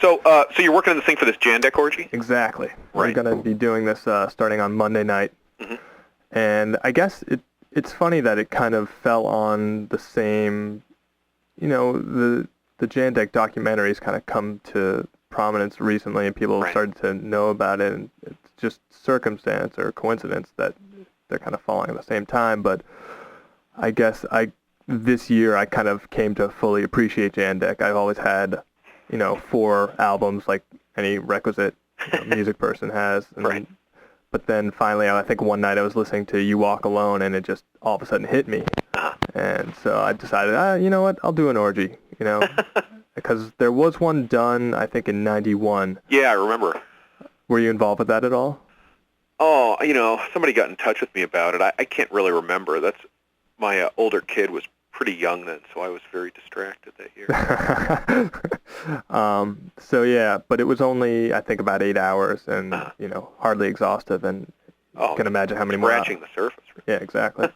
So you're working on this thing for this Jandek orgy? Exactly. Right. We're going to be doing this starting on Monday night. Mhm. And I guess it's funny that it kind of fell on the same, the Jandek documentaries kind of come to prominence recently, and people have Right. started to know about it, and it's just circumstance or coincidence that they're kind of falling at the same time. But I guess this year I kind of came to fully appreciate Jandek. I've always had, 4 albums like any requisite music person has. And, Right. But then finally, I think one night I was listening to You Walk Alone, and it just all of a sudden hit me. Uh-huh. And so I decided, you know what, I'll do an orgy, because there was one done, I think, in 91. Yeah, I remember. Were you involved with that at all? Oh, somebody got in touch with me about it. I can't really remember. My older kid was pretty young then, so I was very distracted that year. So yeah, but it was only, I think, about 8 hours, and hardly exhaustive, and you can imagine how many more. Scratching the surface. Yeah, exactly.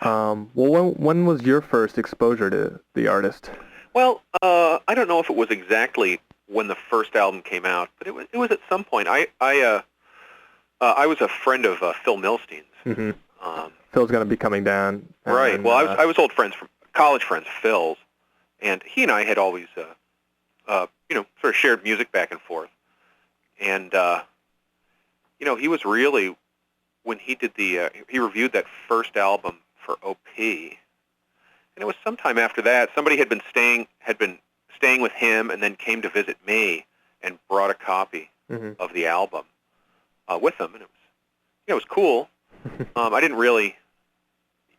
Well, when was your first exposure to the artist? Well, I don't know if it was exactly when the first album came out, but it was at some point. I was a friend of Phil Milstein's. Mm-hmm. Phil's going to be coming down. Right. And, well, I was old friends from college friends, Phil's, and he and I had always, sort of shared music back and forth. And he was really, when he did he reviewed that first album for OP, and it was sometime after that. Somebody had been staying with him, and then came to visit me and brought a copy of the album with them, and it was cool. I didn't really,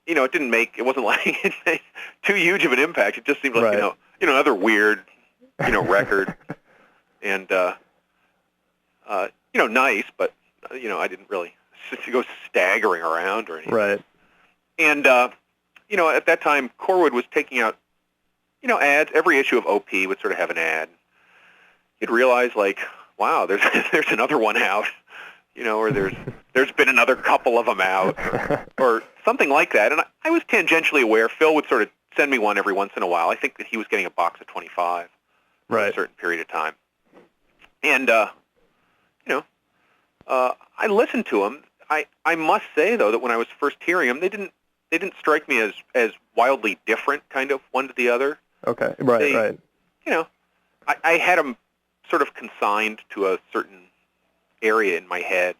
it wasn't like it made too huge of an impact. It just seemed like, right. Another weird, record, and nice, but I didn't really go staggering around or anything. Right. And at that time, Corwood was taking out, ads. Every issue of OP would sort of have an ad. You'd realize, like, wow, there's another one out. Or there's been another couple of them out, or something like that. And I was tangentially aware. Phil would sort of send me one every once in a while. I think that he was getting a box of 25 for a certain period of time. And, I listened to them. I must say, though, that when I was first hearing them, they didn't strike me as wildly different, kind of, one to the other. Okay, right. I had them sort of consigned to a certain area in my head,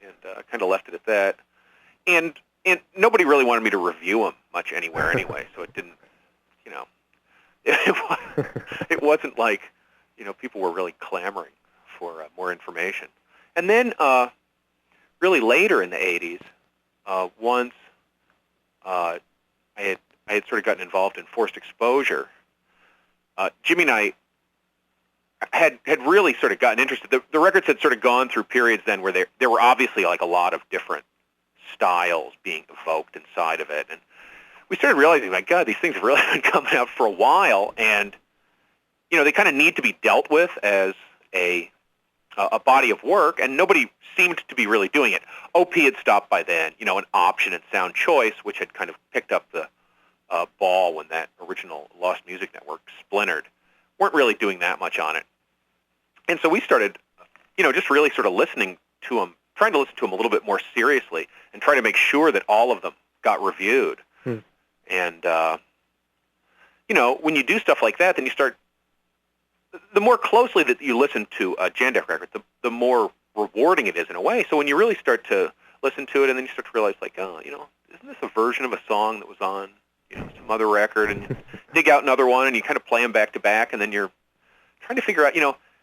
and kind of left it at that. And nobody really wanted me to review them much anywhere anyway, so it didn't, it wasn't like, people were really clamoring for more information. And then really later in the 80s, once I had sort of gotten involved in Forced Exposure, Jimmy and I had really sort of gotten interested. The records had sort of gone through periods then where there were obviously like a lot of different styles being evoked inside of it, and we started realizing, my God, these things have really been coming out for a while, and they kind of need to be dealt with as a body of work, and nobody seemed to be really doing it. OP had stopped by then, an Option and Sound Choice, which had kind of picked up the ball when that original Lost Music Network splintered, weren't really doing that much on it. And so we started, just really sort of listening to them, trying to listen to them a little bit more seriously and try to make sure that all of them got reviewed. And, when you do stuff like that, then you start, the more closely that you listen to a Jandek record, the more rewarding it is in a way. So when you really start to listen to it, and then you start to realize, like, isn't this a version of a song that was on, some other record, and you dig out another one, and you kind of play them back to back, and then you're trying to figure out,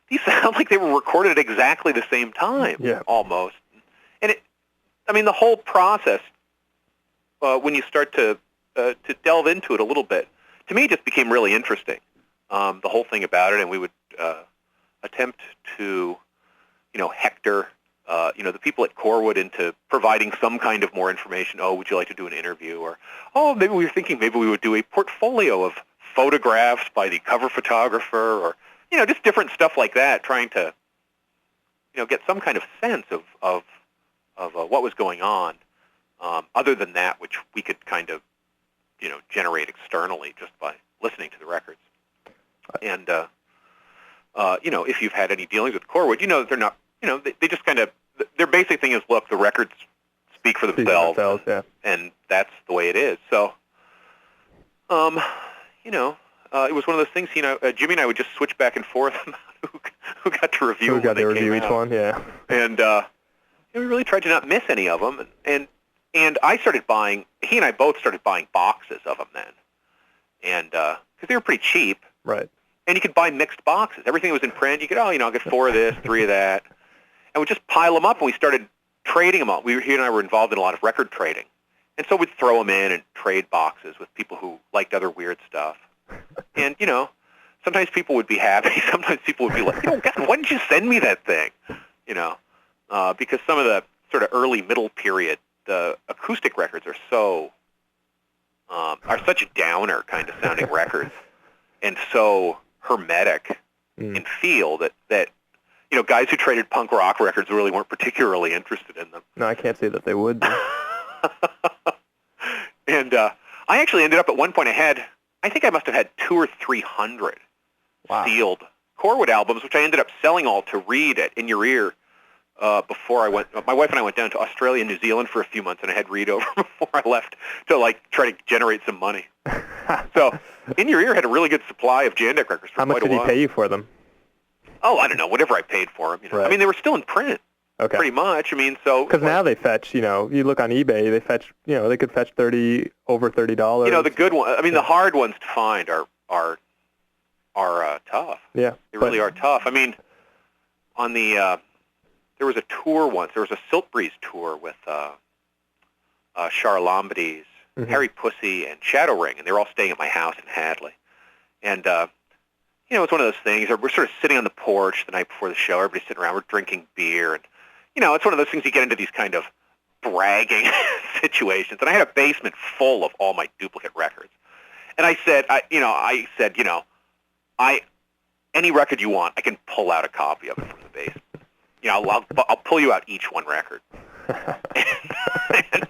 these sound like they were recorded at exactly the same time, almost. And the whole process, when you start to delve into it a little bit, to me, just became really interesting. The whole thing about it, and we would attempt to, hector, the people at Corwood into providing some kind of more information. Oh, would you like to do an interview? Or, oh, maybe we were thinking maybe we would do a portfolio of photographs by the cover photographer, or, just different stuff like that, trying to, get some kind of sense of what was going on, other than that which we could kind of, generate externally just by listening to the records. And if you've had any dealings with Corwood, you know that they're not, they just kind of, their basic thing is, look, the records speak for themselves, yeah. and that's the way it is. So, it was one of those things. Jimmy and I would just switch back and forth about who got to review. Who got to review each one? Yeah. And we really tried to not miss any of them. And I started buying. He and I both started buying boxes of them then, and because they were pretty cheap. Right. And you could buy mixed boxes. Everything that was in print, you could, I'll get 4 of this, 3 of that, and we'd just pile them up. And we started trading them all. He and I were involved in a lot of record trading. And so we'd throw them in and trade boxes with people who liked other weird stuff. And, sometimes people would be happy. Sometimes people would be like, God, why didn't you send me that thing? Because some of the sort of early middle period, the acoustic records are such a downer kind of sounding records and so hermetic in feel that guys who traded punk rock records really weren't particularly interested in them. No, I can't say that they would be. And I actually ended up at one point, I think I must have had 200 or 300 sealed Corwood albums, which I ended up selling all to Reed at In Your Ear before I went. My wife and I went down to Australia and New Zealand for a few months, and I had Reed over before I left to try to generate some money. So In Your Ear had a really good supply of Jandek records for How much quite a while. did he pay you for them? Oh, I don't know, whatever I paid for them. Right. I mean, they were still in print. Okay. Pretty much. I mean, so because now they fetch. You look on eBay, they fetch. They could fetch over $30. The good one. I mean, the hard ones to find are tough. Yeah, they really are tough. I mean, on the there was a tour once. There was a Silk Breeze tour with Charlambides, Harry Pussy, and Shadow Ring, and they were all staying at my house in Hadley. And it's one of those things. We're sort of sitting on the porch the night before the show. Everybody's sitting around. We're drinking beer, and it's one of those things you get into these kind of bragging situations. And I had a basement full of all my duplicate records. And I said, any record you want, I can pull out a copy of it from the basement. I'll pull you out each one record. And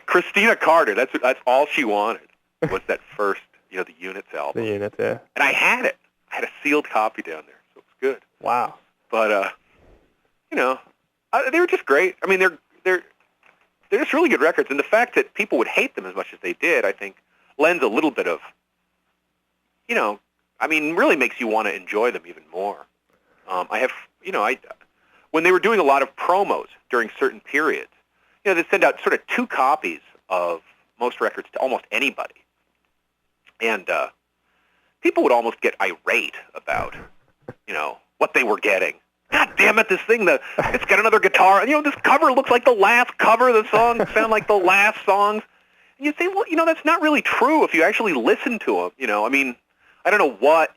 Christina Carter, that's all she wanted was that first, the Units album. The Units, yeah. And I had it. I had a sealed copy down there, so it was good. Wow. But they were just great. I mean, they're just really good records, and the fact that people would hate them as much as they did, I think, lends a little bit of, really makes you want to enjoy them even more. When they were doing a lot of promos during certain periods, they'd send out sort of 2 copies of most records to almost anybody. And people would almost get irate about, what they were getting. God damn it, this thing, it's got another guitar. This cover looks like the last cover. The songs sound like the last songs. And you say, well, that's not really true if you actually listen to them. I don't know what,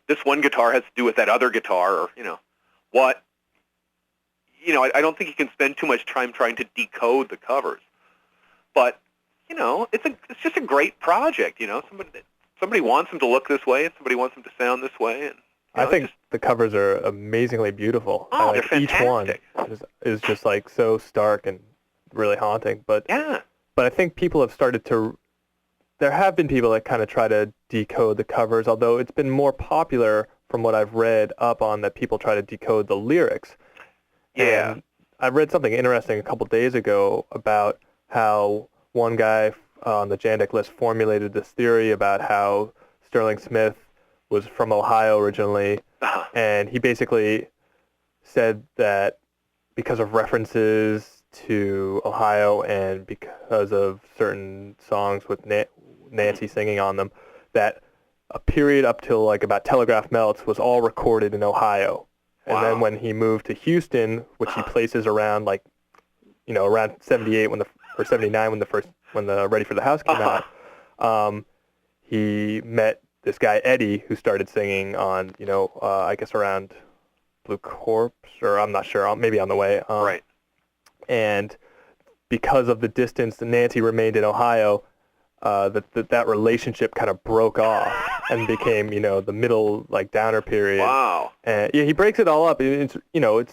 this one guitar has to do with that other guitar or, what. I don't think you can spend too much time trying to decode the covers. But, it's just a great project, Somebody wants them to look this way and somebody wants them to sound this way. And I think the covers are amazingly beautiful. Oh, they're fantastic. Each one is just so stark and really haunting. But yeah. But I think people have started to. There have been people that kind of try to decode the covers, although it's been more popular from what I've read up on that people try to decode the lyrics. Yeah. And I read something interesting a couple days ago about how one guy on the Jandek list formulated this theory about how Sterling Smith was from Ohio originally, and he basically said that because of references to Ohio and because of certain songs with Nancy singing on them, that a period up till about Telegraph Melts was all recorded in Ohio. Wow. And then when he moved to Houston, which he places around around 78 or 79 when the Ready for the House came out, he met this guy Eddie who started singing on I guess around Blue Corpse, or I'm not sure, maybe On the Way. Right. And because of the distance that Nancy remained in Ohio, that relationship kind of broke off and became the middle downer period. Wow. And yeah, he breaks it all up. It's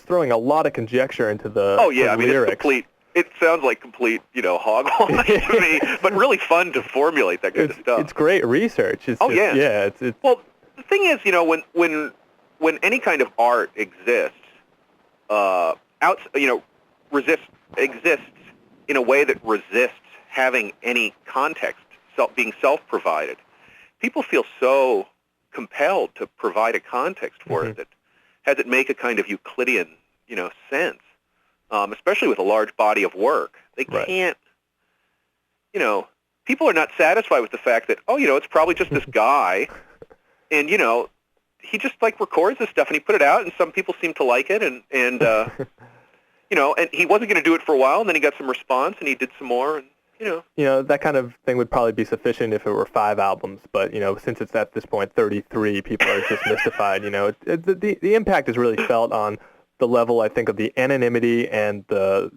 throwing a lot of conjecture into the the lyrics. It's complete. It sounds like complete hogwash to me, but really fun to formulate that kind of stuff. It's great research. Well, the thing is, when when any kind of art exists, exists in a way that resists having any context, being self-provided, people feel so compelled to provide a context for it that has it make a kind of Euclidean, sense, especially with a large body of work. They can't, people are not satisfied with the fact that, it's probably just this guy, and, he just, records this stuff, and he put it out, and some people seem to like it, and and he wasn't going to do it for a while, and then he got some response, and he did some more, and, that kind of thing would probably be sufficient if it were 5 albums, but, since it's at this point 33, people are just mystified, The impact is really felt on the level, I think, of the anonymity and how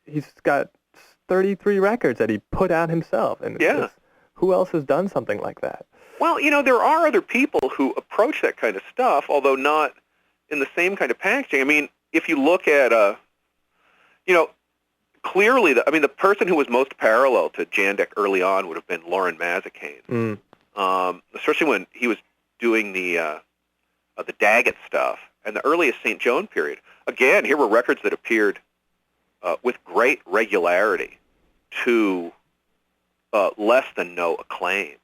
he's got 33 records that he put out himself, and who else has done something like that? Well, there are other people who approach that kind of stuff, although not in the same kind of packaging. I mean, if you look at, clearly, the person who was most parallel to Jandek early on would have been Lauren Mazikane, especially when he was doing the Daggett stuff and the earliest St. Joan period. Again, here were records that appeared with great regularity to less than no acclaim.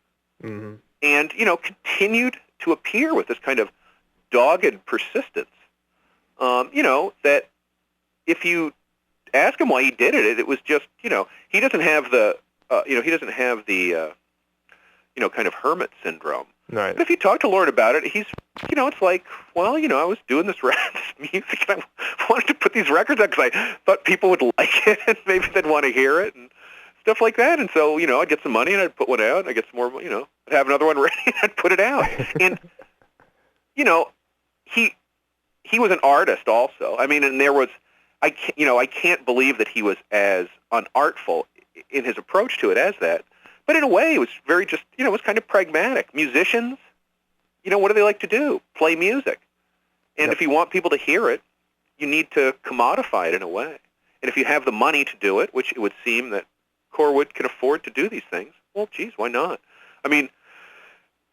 And, continued to appear with this kind of dogged persistence, that if you ask him why he did it, it was just, he doesn't have the, kind of hermit syndrome. Right. But if you talk to Lauren about it, he's, it's like, well, I was doing this music, and I wanted to put these records out because I thought people would like it, and maybe they'd want to hear it, and stuff like that. And so, I'd get some money, and I'd put one out, and I'd get some more, I'd have another one ready, and I'd put it out. And, he was an artist also. I mean, and there was, I can't believe that he was as unartful in his approach to it as that. But in a way, it was very just, it was kind of pragmatic. Musicians, what do they like to do? Play music. And if you want people to hear it, you need to commodify it in a way. And if you have the money to do it, which it would seem that Corwood can afford to do these things, well, geez, why not? I mean,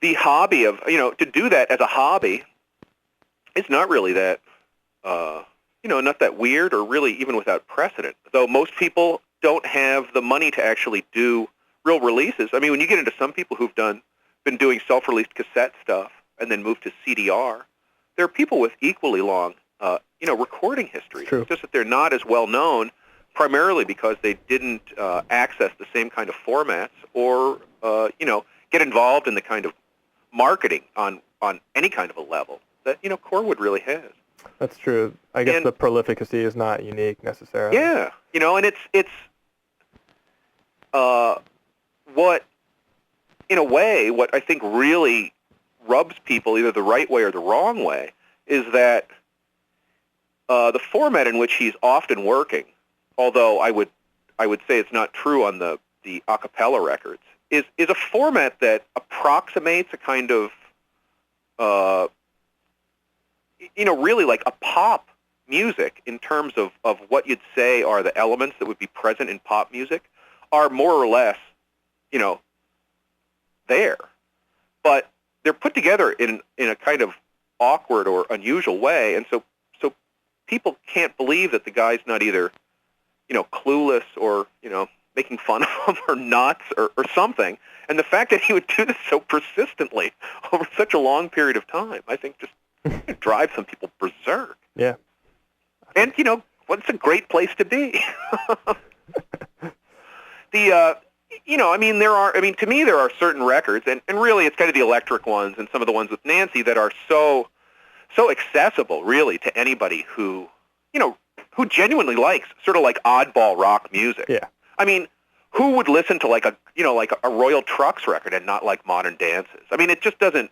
the hobby of, to do that as a hobby, it's not really that, not that weird or really even without precedent. Though most people don't have the money to actually do real releases. I mean, when you get into some people who've been doing self-released cassette stuff and then moved to CDR, there are people with equally long, recording history. True. It's just that they're not as well known, primarily because they didn't access the same kind of formats or, get involved in the kind of marketing on any kind of a level that, Corwood really has. That's true. I guess the prolificacy is not unique necessarily. Yeah, and it's what, in a way, what I think really rubs people either the right way or the wrong way is that the format in which he's often working, although I would say it's not true on the a cappella records, is a format that approximates a kind of really like a pop music in terms of what you'd say are the elements that would be present in pop music are more or less, there. But they're put together in a kind of awkward or unusual way, and so people can't believe that the guy's not either, clueless or, making fun of them or nuts or something. And the fact that he would do this so persistently over such a long period of time, I think just drives some people berserk. Yeah. And, it's a great place to be. To me there are certain records, and really it's kind of the electric ones and some of the ones with Nancy that are so accessible, really, to anybody who genuinely likes sort of like oddball rock music. Yeah. I mean, who would listen to like a Royal Trucks record and not like Modern Dances? I mean, it just doesn't,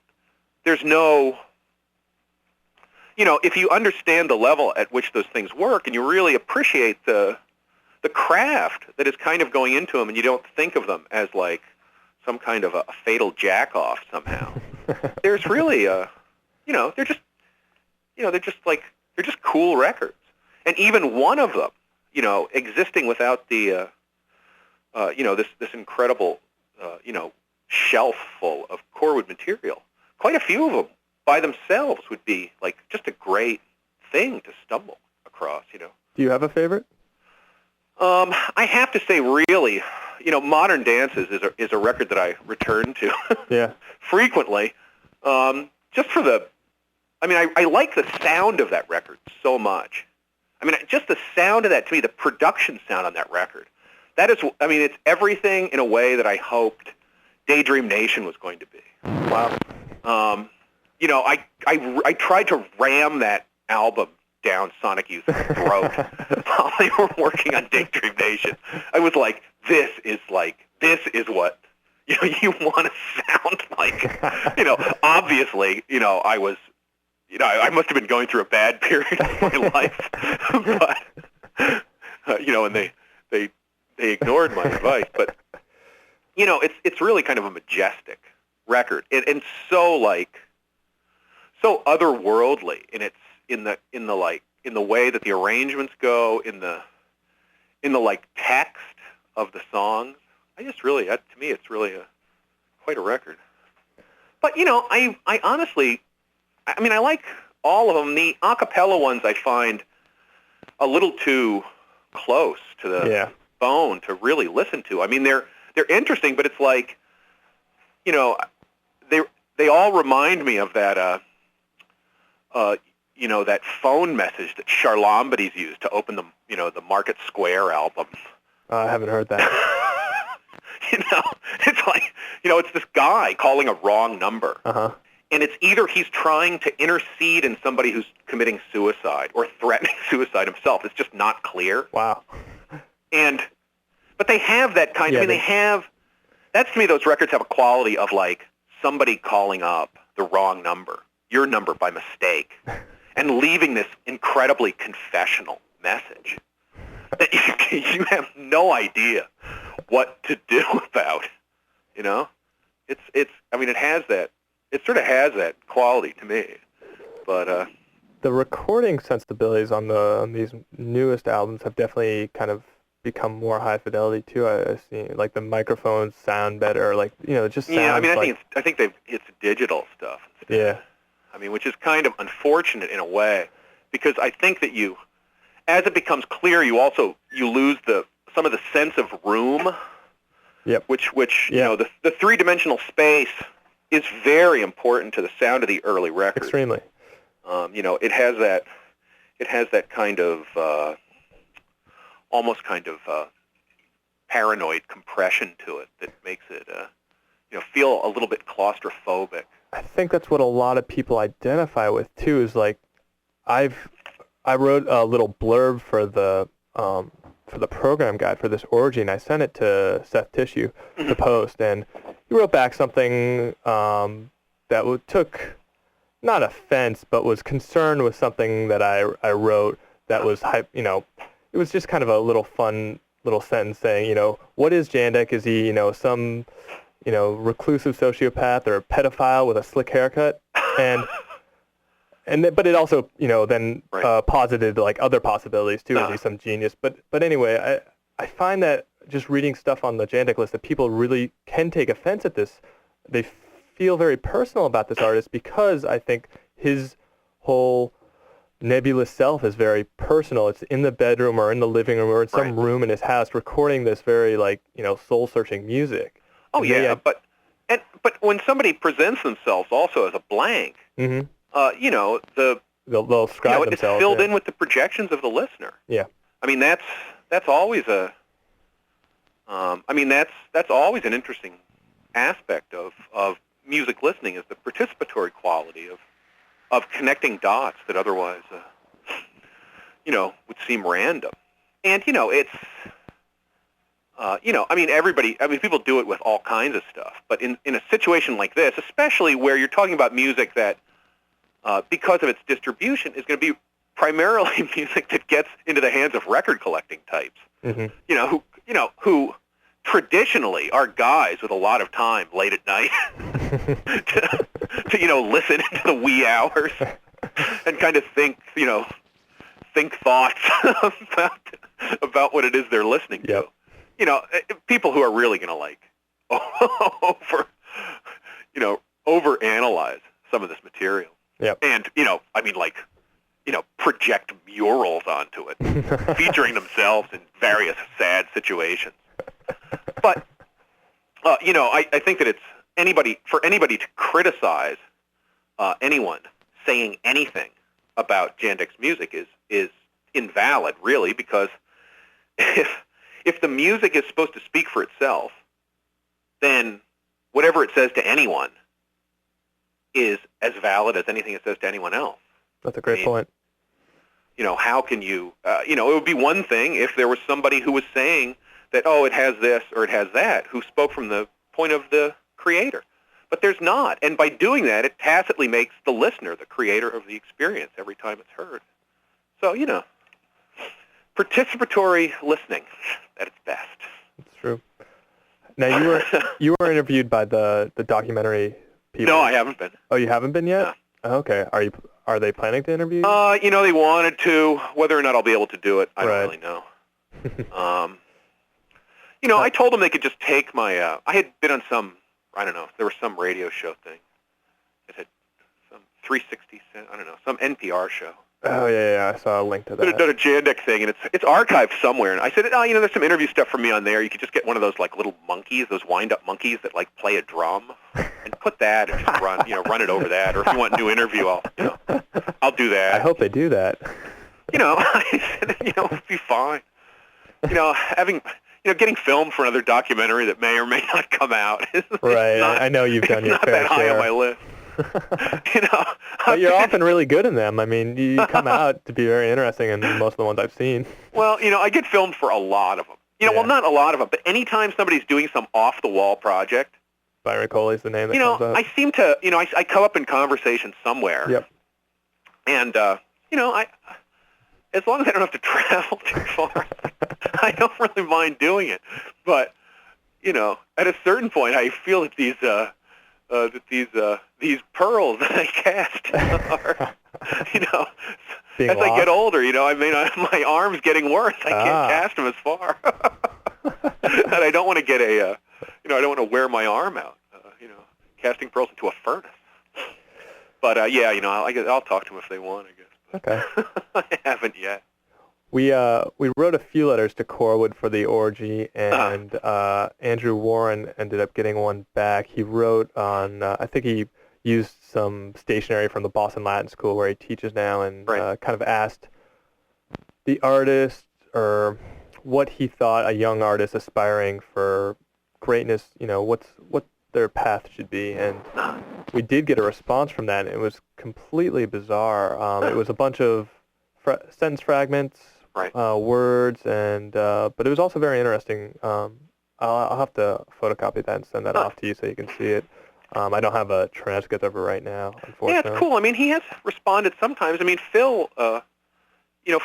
there's no, if you understand the level at which those things work and you really appreciate the craft that is kind of going into them, and you don't think of them as like some kind of a fatal jack-off somehow. There's really they're just cool records. And even one of them, existing without the, this incredible, shelf full of Corwood material. Quite a few of them by themselves would be like just a great thing to stumble across, you know. Do you have a favorite? I have to say, really, you know, Modern Dances is a record that I return to Yeah. frequently, just for the, I mean, I like the sound of that record so much. I mean, just the sound of that, to me, the production sound on that record, that is, I mean, it's everything in a way that I hoped Daydream Nation was going to be. Wow. You know, I tried to ram that album down Sonic Youth's throat while they were working on Daydream Nation. I was like, this is what, you know, you want to sound like. You know, obviously, you know, I was, you know, I must have been going through a bad period of my life, but, you know, and they ignored my advice. But, you know, it's really kind of a majestic record, and so otherworldly in the way that the arrangements go, in the like text of the songs. I just really, to me, it's really quite a record. But, you know, I honestly, I mean, I like all of them. The a cappella ones I find a little too close to the bone to really listen to. I mean, they're interesting, but it's like, you know, they all remind me of that, you know, that phone message that Charlambides used to open the Market Square album. I haven't heard that. You know, it's like, you know, it's this guy calling a wrong number. Uh-huh. And it's either he's trying to intercede in somebody who's committing suicide or threatening suicide himself. It's just not clear. Wow. But they have that kind of, I mean, that's, to me, those records have a quality of like somebody calling up the wrong number, your number by mistake, and leaving this incredibly confessional message that you have no idea what to do about, you know? I mean, it sort of has that quality to me, but the recording sensibilities on these newest albums have definitely kind of become more high fidelity too. I see, like the microphones sound better, like, you know, it just sounds. Yeah, I mean, like, I think it's digital stuff instead. Yeah. I mean, which is kind of unfortunate in a way, because I think that as it becomes clear, you lose some of the sense of room. Yep. Which you know, the three-dimensional space is very important to the sound of the early records. Extremely. You know, it has that kind of almost kind of paranoid compression to it that makes it you know, feel a little bit claustrophobic. I think that's what a lot of people identify with too. Is like, I wrote a little blurb for the program guide for this orgy, and I sent it to Seth Tissue, the Post, and he wrote back something that took not offense, but was concerned with something that I wrote that was you know, it was just kind of a little fun little sentence saying, you know, what is Jandek? Is he, you know, some, you know, reclusive sociopath or a pedophile with a slick haircut? But it also, you know, then posited like other possibilities too. Is he some genius? But anyway, I find that just reading stuff on the Jandek list that people really can take offense at this. They feel very personal about this artist because I think his whole nebulous self is very personal. It's in the bedroom or in the living room or in some room in his house recording this very, like, you know, soul-searching music. Oh, and yeah, but when somebody presents themselves also as a blank, mm-hmm. You know, they'll describe themselves. It's filled in with the projections of the listener. Yeah. I mean, that's always that's always an interesting aspect of music listening, is the participatory quality of connecting dots that otherwise, you know, would seem random. And, you know, it's, you know, I mean, people do it with all kinds of stuff. But in a situation like this, especially where you're talking about music that, because of its distribution, is going to be primarily music that gets into the hands of record collecting types. Mm-hmm. Who traditionally are guys with a lot of time late at night to you know, listen into the wee hours and kind of think thoughts about what it is they're listening to. Yep. You know, people who are really going to like overanalyze some of this material. Yep. And, project murals onto it, featuring themselves in various sad situations. But, I think that for anybody to criticize anyone saying anything about Jandek's music is invalid, really, because if the music is supposed to speak for itself, then whatever it says to anyone is as valid as anything it says to anyone else. That's a great point. How can you, it would be one thing if there was somebody who was saying that, oh, it has this or it has that, who spoke from the point of the creator. But there's not. And by doing that, it tacitly makes the listener the creator of the experience every time it's heard. So, participatory listening at its best. That's true. Now, you were interviewed by the documentary people. No, I haven't been. Oh, you haven't been yet? No. Okay. Are they planning to interview you? They wanted to. Whether or not I'll be able to do it, I don't really know. I told them they could just take my. I had been on some. I don't know. There was some radio show thing. It had some 360. I don't know. Some NPR show. Oh yeah. I saw a link to that. I've done a Jandek thing, and it's archived somewhere. And I said, there's some interview stuff for me on there. You could just get one of those like little monkeys, those wind-up monkeys that like play a drum, and put that and just run it over that. Or if you want a new interview, I'll do that. I hope they do that. I said, it'd be fine. Getting filmed for another documentary that may or may not come out. Right. I know you've done your fair share. Not that high on my list. But you're often really good in them. I mean, you come out to be very interesting in most of the ones I've seen. Well, I get filmed for a lot of them. Well, not a lot of them, but anytime somebody's doing some off-the-wall project. Byron Coley's the name that comes up. I seem to, I come up in conversation somewhere. Yep. And, as long as I don't have to travel too far, I don't really mind doing it. But, at a certain point, I feel that these pearls that I cast are, Being as lost? I get older, my arm's getting worse. I can't cast them as far. And I don't want to get I don't want to wear my arm out, casting pearls into a furnace. But, I'll talk to them if they want, I guess. Okay. I haven't yet. We wrote a few letters to Corwood for the orgy, and Andrew Warren ended up getting one back. He wrote on, I think he used some stationery from the Boston Latin School where he teaches now, and kind of asked the artist or what he thought a young artist aspiring for greatness, what their path should be. And we did get a response from that, and it was completely bizarre. It was a bunch of sentence fragments, words, and but it was also very interesting. I'll have to photocopy that and send that off to you so you can see it. I don't have a transcript of it right now, unfortunately. Yeah, it's cool. I mean, he has responded sometimes. I mean, Phil,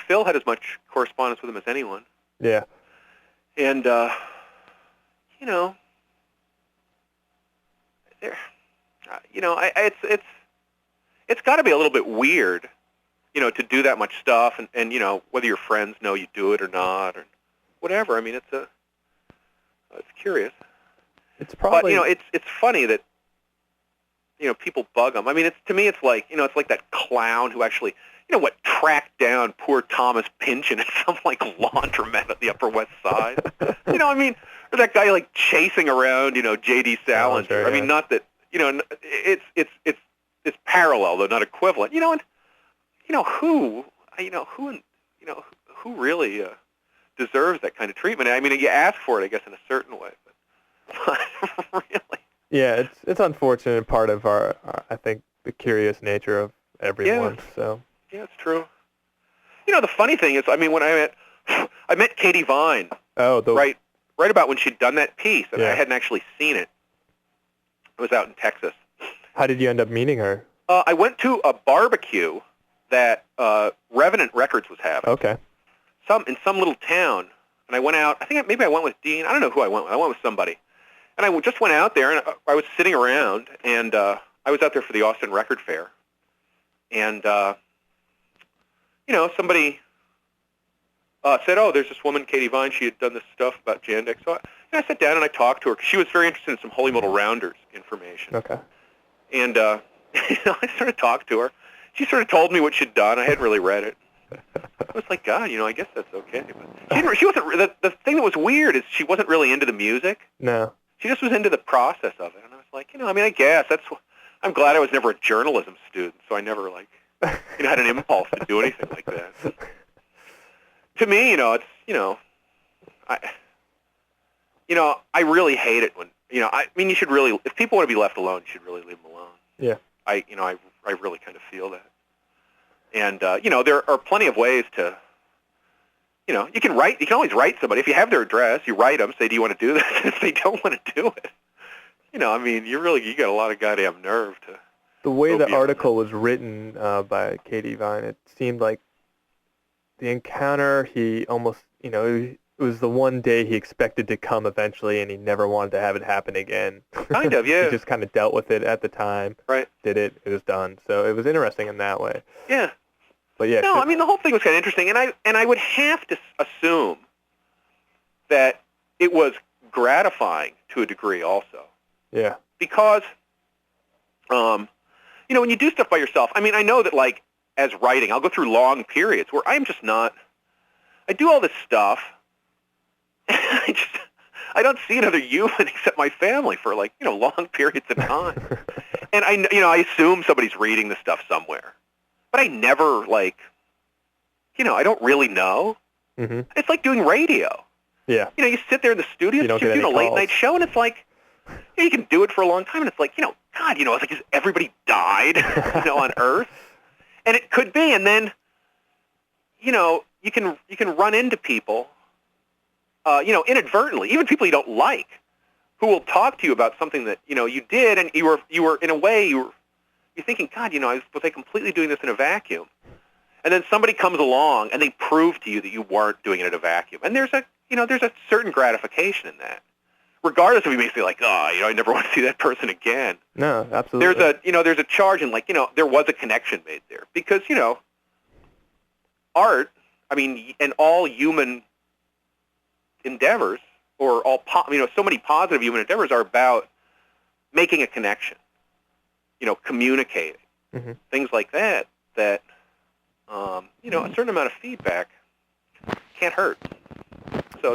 Phil had as much correspondence with him as anyone. Yeah. And, it's got to be a little bit weird, to do that much stuff, and whether your friends know you do it or not, or whatever. I mean, it's curious. It's probably. But it's funny that people bug him. I mean, to me, it's like it's like that clown who actually tracked down poor Thomas Pynchon at some laundromat at the Upper West Side. I mean, or that guy chasing around J.D. Salinger. I mean, not that it's parallel though, not equivalent. Who really deserves that kind of treatment? I mean, you ask for it, I guess, in a certain way, but really. Yeah, it's unfortunate part of our I think the curious nature of everyone. Yeah. So. Yeah, it's true. The funny thing is, I mean, when I met Katie Vine. Oh, right about when she'd done that piece, and yeah. I hadn't actually seen it. I was out in Texas. How did you end up meeting her? I went to a barbecue that Revenant Records was having. Okay. In some little town, and I went out. I think maybe I went with Dean. I don't know who I went with. I went with somebody, and I just went out there, and I was sitting around, and I was out there for the Austin Record Fair, and somebody said, "Oh, there's this woman, Katie Vine. She had done this stuff about Jandek." So I sat down and I talked to her because she was very interested in some Holy Modal Rounders information. Okay. And I sort of talked to her. She sort of told me what she'd done. I hadn't really read it. I was like, God, I guess that's okay. But she wasn't. The thing that was weird is she wasn't really into the music. No. She just was into the process of it. And I was like, I guess that's. I'm glad I was never a journalism student, so I never had an impulse to do anything like that. To me, it's, I really hate it when, you should really, if people want to be left alone, you should really leave them alone. Yeah. I really kind of feel that. And, there are plenty of ways to, you can always write somebody. If you have their address, you write them, say, do you want to do this? If they don't want to do it, you got a lot of goddamn nerve to. The way the article was written by Katie Vine, it seemed like the encounter, he almost, it was the one day he expected to come eventually, and he never wanted to have it happen again. Kind of, yeah. He just kind of dealt with it at the time. Right. Did it. It was done. So it was interesting in that way. Yeah. But yeah. No, the whole thing was kind of interesting, and I would have to assume that it was gratifying to a degree also. Yeah. Because, when you do stuff by yourself, I know that, as writing, I'll go through long periods where I'm just not, I do all this stuff, and I don't see another human except my family for, long periods of time. And, I assume somebody's reading the stuff somewhere. But I never, I don't really know. Mm-hmm. It's like doing radio. Yeah. You sit there in the studio, you're doing a late-night show, and it's like, you can do it for a long time, and it's like, God, it's like, has everybody died, on Earth? And it could be, and then, you can run into people, inadvertently, even people you don't like, who will talk to you about something that, you did, and you were in a way, you're thinking, God, was I completely doing this in a vacuum? And then somebody comes along, and they prove to you that you weren't doing it in a vacuum. And there's a certain gratification in that. Regardless if you may say I never want to see that person again. No, absolutely. There's a charge in there was a connection made there because, art, and all human endeavors or so many positive human endeavors are about making a connection, communicating, mm-hmm. things like that, a certain amount of feedback can't hurt. So,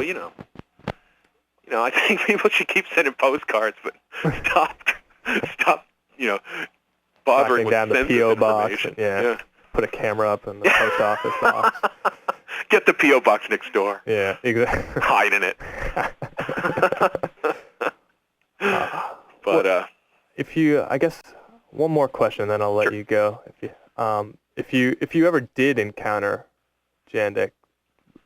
I think people should keep sending postcards, but stop, bothering with down the P.O. box. And, yeah. Put a camera up in the post office box. Get the P.O. box next door. Yeah, exactly. Hide in it. If you, I guess, one more question, then I'll let you go. If you ever did encounter Jandek,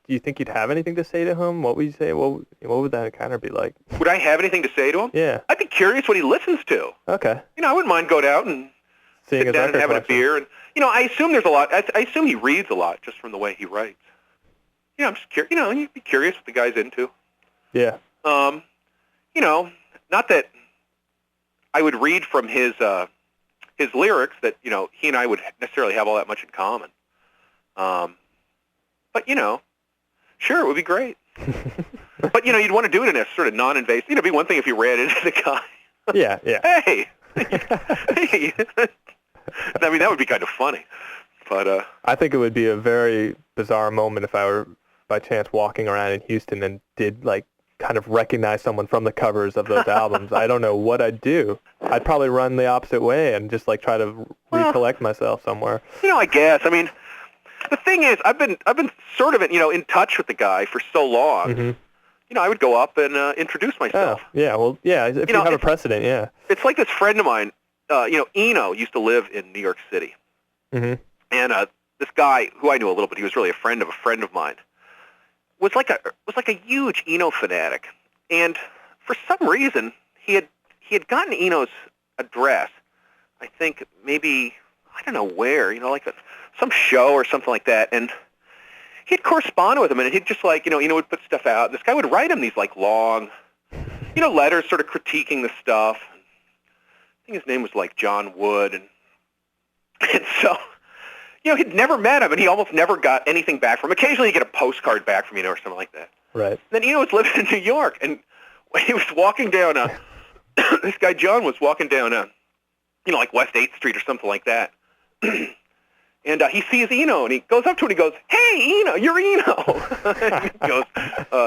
do you think you'd have anything to say to him? What would you say? What would that encounter be like? Would I have anything to say to him? Yeah. I'd be curious what he listens to. Okay. I wouldn't mind going out and sit down and having a beer. And I assume there's a lot. I assume he reads a lot just from the way he writes. I'm just curious. You'd be curious what the guy's into. Yeah. Not that I would read from his lyrics that he and I would necessarily have all that much in common. But sure, it would be great. But, you'd want to do it in a sort of non-invasive. It'd be one thing if you ran into the guy. Yeah. Hey. Hey. That would be kind of funny. But I think it would be a very bizarre moment if I were, by chance, walking around in Houston and did, kind of recognize someone from the covers of those albums. I don't know what I'd do. I'd probably run the opposite way and just, try to recollect myself somewhere. I guess. The thing is, I've been sort of in touch with the guy for so long. Mm-hmm. I would go up and introduce myself. Oh, yeah. Well, yeah. If you have a precedent, yeah. It's like this friend of mine. Eno used to live in New York City, mm-hmm. and this guy who I knew a little bit, he was really a friend of mine, was like a huge Eno fanatic, and for some reason he had gotten Eno's address. I think maybe I don't know where, some show or something like that, and he'd correspond with him, and he'd just Eno would put stuff out. And this guy would write him these long, letters, sort of critiquing the stuff. I think his name was John Wood, and so, he'd never met him, and he almost never got anything back from him. Occasionally he'd get a postcard back from or something like that. Right. And then Eno was living in New York, and he was walking down this guy John was walking down like West 8th Street or something like that. And he sees Eno, and he goes up to him and he goes, "Hey, Eno, you're Eno." And he goes,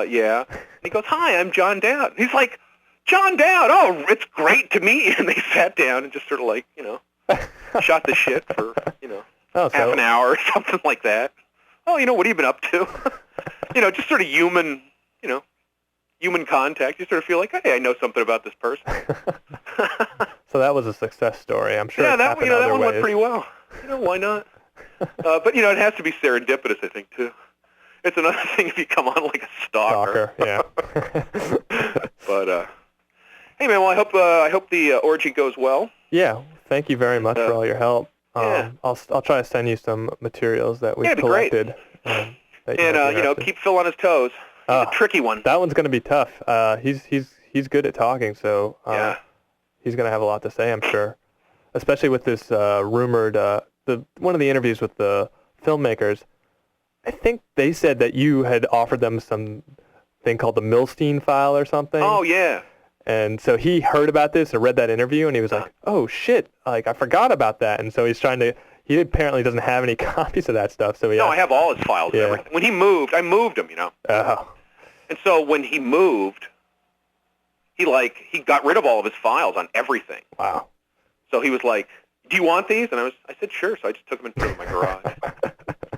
"Yeah." And he goes, "Hi, I'm John Dowd." And he's like, "John Dowd, oh, it's great to meet you." And they sat down and just sort of like, shot the shit for, half an hour or something like that. "Oh, what have you been up to?" Just sort of human contact. You sort of feel like, hey, I know something about this person. So that was a success story. I'm sure. Yeah, that one went pretty well. Why not? But it has to be serendipitous, I think, too. It's another thing if you come on like a stalker. Yeah. But hey, man. Well, I hope the orgy goes well. Yeah. Thank you very much for all your help. Yeah. I'll try to send you some materials that we've collected. And keep Phil on his toes. He's a tricky one. That one's going to be tough. He's good at talking, so he's going to have a lot to say, I'm sure. Especially with this rumored one of the interviews with the filmmakers. I think they said that you had offered them some thing called the Milstein file or something. Oh yeah. And so he heard about this and read that interview, and he was like, "Oh shit! Like I forgot about that." And so he's trying to. He apparently doesn't have any copies of that stuff. So I have all his files and everything. When he moved, I moved him, Oh. And so when he moved, he got rid of all of his files on everything. Wow. So he was like, "Do you want these?" And I said, "Sure." So I just took them and put them in my garage.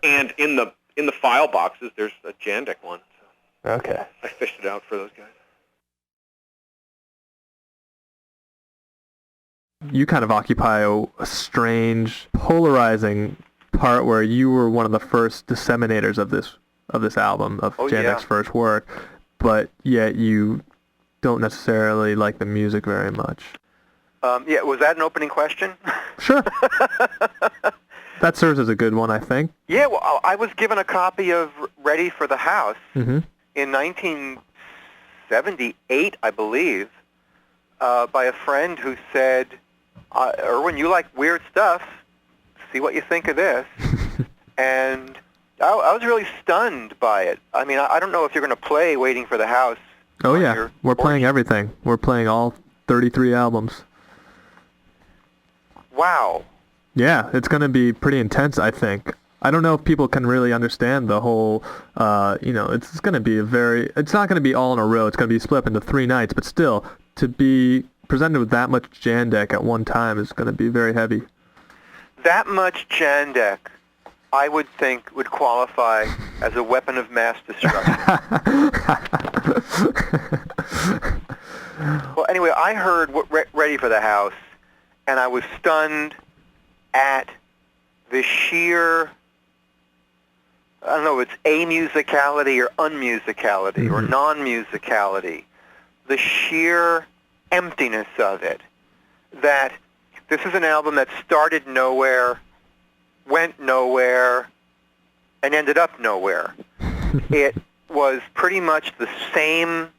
And in the file boxes, there's a Jandek one. So okay. I fished it out for those guys. You kind of occupy a strange, polarizing part where you were one of the first disseminators of this album, of Jandek's first work, but yet you don't necessarily like the music very much. Was that an opening question? Sure. That serves as a good one, I think. Yeah, well, I was given a copy of Ready for the House in 1978, I believe, by a friend who said, "Irwin, you like weird stuff. See what you think of this." And I was really stunned by it. I mean, I don't know if you're going to play Waiting for the House. Oh, yeah. We're playing everything. We're playing all 33 albums. Wow. Yeah, it's going to be pretty intense, I think. I don't know if people can really understand the whole, it's going to be it's not going to be all in a row. It's going to be split up into 3 nights, but still, to be presented with that much Jandek at one time is going to be very heavy. That much Jandek, I would think, would qualify as a weapon of mass destruction. Well, anyway, I heard Ready for the House, and I was stunned at the sheer, I don't know if it's amusicality or unmusicality or non-musicality, the sheer emptiness of it, that this is an album that started nowhere, went nowhere, and ended up nowhere. It was pretty much the same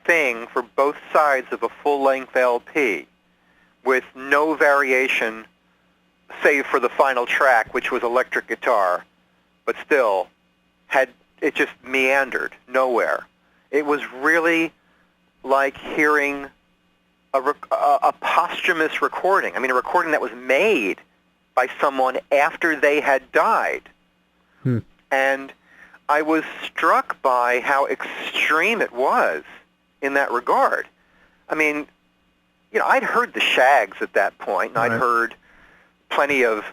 thing for both sides of a full-length LP, with no variation save for the final track, which was electric guitar, but still it just meandered nowhere. It was really like hearing a posthumous recording. I mean, a recording that was made by someone after they had died. And I was struck by how extreme it was in that regard. I mean, I'd heard the Shags at that point, and I'd heard plenty of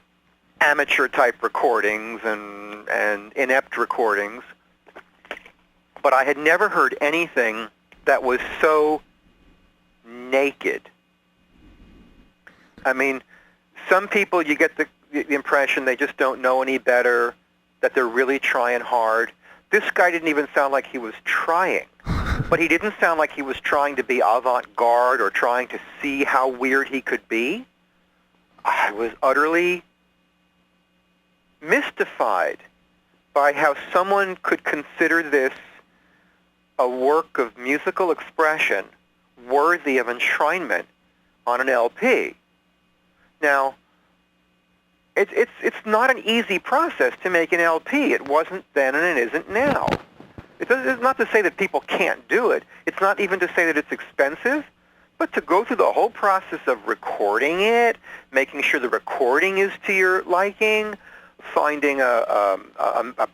amateur-type recordings and inept recordings, but I had never heard anything that was so naked. I mean, some people, you get the impression they just don't know any better, that they're really trying hard. This guy didn't even sound like he was trying, but he didn't sound like he was trying to be avant-garde or trying to see how weird he could be. I was utterly mystified by how someone could consider this a work of musical expression worthy of enshrinement on an LP. Now, it's not an easy process to make an LP. It wasn't then and it isn't now. It's not to say that people can't do it. It's not even to say that it's expensive, But to go through the whole process of recording it, making sure the recording is to your liking, finding a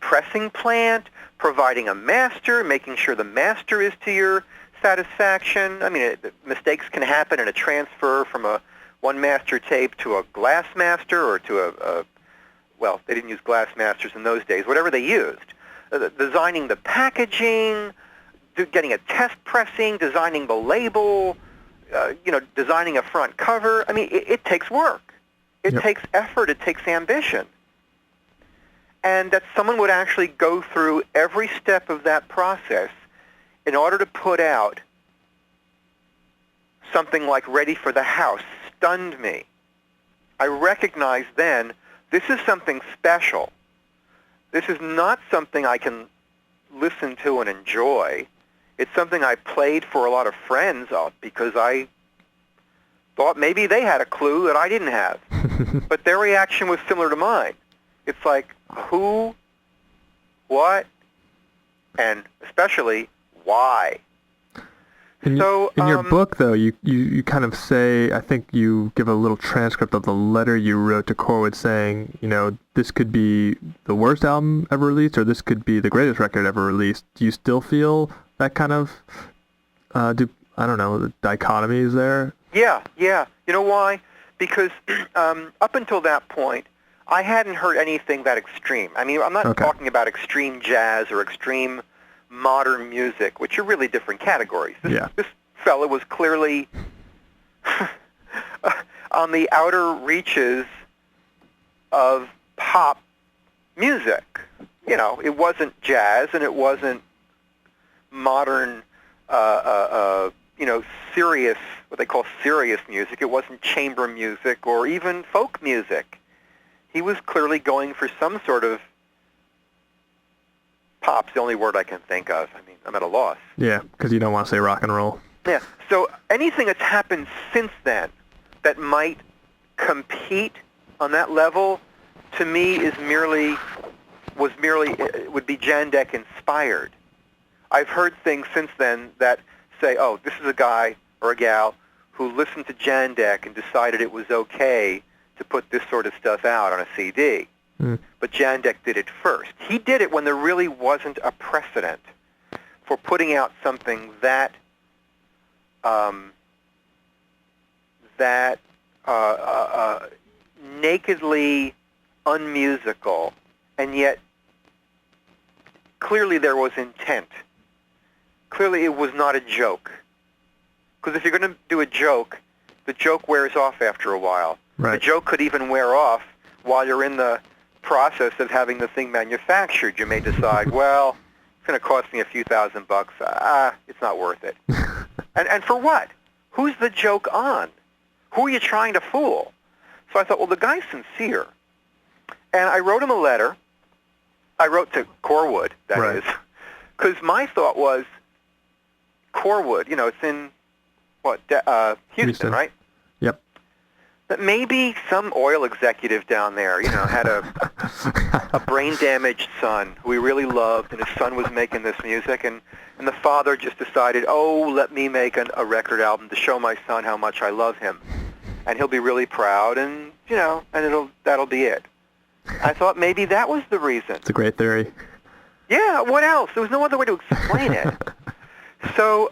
pressing plant, providing a master, making sure the master is to your satisfaction. I mean, mistakes can happen in a transfer from a one master tape to a glass master or to well, they didn't use glass masters in those days, whatever they used. Designing the packaging, getting a test pressing, designing the label, designing a front cover. I mean, it takes work. It takes effort. It takes ambition. And that someone would actually go through every step of that process in order to put out something like Ready for the House stunned me. I recognized then this is something special. This is not something I can listen to and enjoy. It's something I played for a lot of friends because I thought maybe they had a clue that I didn't have. But their reaction was similar to mine. It's like, who, what, and especially why. In your book, though, you kind of say, I think you give a little transcript of the letter you wrote to Corwood saying, this could be the worst album ever released, or this could be the greatest record ever released. Do you still feel that kind of, the dichotomy is there? Yeah. You know why? Because up until that point, I hadn't heard anything that extreme. I mean, I'm not talking about extreme jazz or extreme modern music, which are really different categories. This fellow was clearly on the outer reaches of pop music. It wasn't jazz and it wasn't modern, serious, what they call serious music. It wasn't chamber music or even folk music. He was clearly going for some sort of pop's the only word I can think of. I mean, I'm at a loss. Yeah, because you don't want to say rock and roll. Yeah, so anything that's happened since then that might compete on that level, to me, would be Jandek inspired. I've heard things since then that say, oh, this is a guy or a gal who listened to Jandek and decided it was okay to put this sort of stuff out on a CD. But Jandek did it first. He did it when there really wasn't a precedent for putting out something that nakedly unmusical, and yet clearly there was intent. Clearly it was not a joke. Because if you're going to do a joke, the joke wears off after a while. Right. The joke could even wear off while you're in the process of having the thing manufactured. You may decide, well, it's going to cost me a few $1,000. It's not worth it. And for what? Who's the joke on? Who are you trying to fool? So I thought, well, the guy's sincere. And I wrote him a letter. I wrote to Corwood, that is, because my thought was, Corwood, it's in, Houston, right? Yep. That maybe some oil executive down there, had a brain-damaged son who he really loved, and his son was making this music, and the father just decided, let me make a record album to show my son how much I love him, and he'll be really proud, and, and that'll be it. I thought maybe that was the reason. It's a great theory. Yeah, what else? There was no other way to explain it. So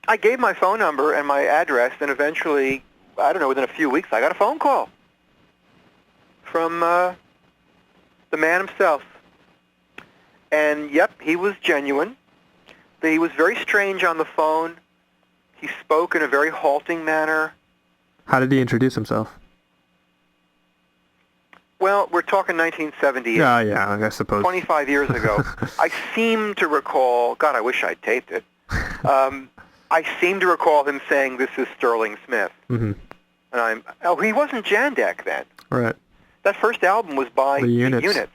I gave my phone number and my address, and eventually, I don't know, within a few weeks, I got a phone call from the man himself. And, yep, he was genuine. He was very strange on the phone. He spoke in a very halting manner. How did he introduce himself? Well, we're talking 1978. Yeah, I suppose. 25 years ago. I seem to recall, God, I wish I'd taped it. I seem to recall him saying, this is Sterling Smith. Mm-hmm. And he wasn't Jandek then. Right. That first album was by The Units.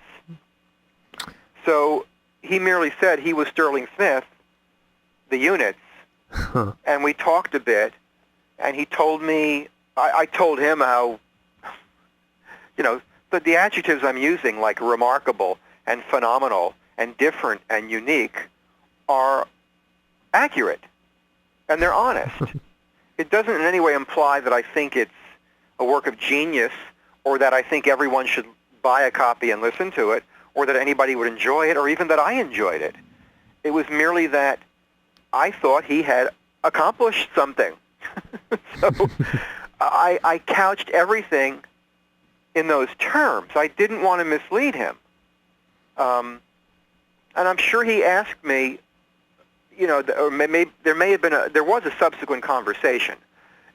So he merely said he was Sterling Smith, The Units, and we talked a bit, and he told me, I told him how, the adjectives I'm using, like remarkable and phenomenal and different and unique, are accurate, and they're honest. It doesn't in any way imply that I think it's a work of genius or that I think everyone should buy a copy and listen to it or that anybody would enjoy it or even that I enjoyed it. It was merely that I thought he had accomplished something. So I couched everything in those terms. I didn't want to mislead him. And I'm sure he asked me, or there was a subsequent conversation,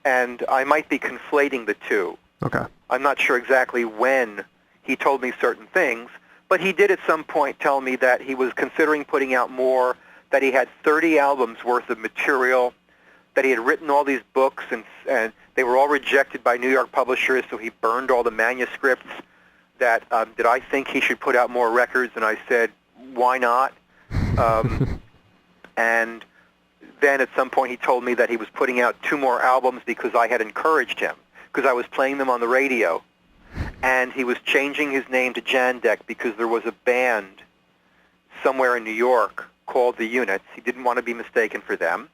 and I might be conflating the two. Okay. I'm not sure exactly when he told me certain things, but he did at some point tell me that he was considering putting out more, that he had 30 albums worth of material, that he had written all these books, and they were all rejected by New York publishers, so he burned all the manuscripts, that did I think he should put out more records, and I said, why not? And then at some point he told me that he was putting out 2 more albums because I had encouraged him, because I was playing them on the radio. And he was changing his name to Jandek because there was a band somewhere in New York called The Units. He didn't want to be mistaken for them.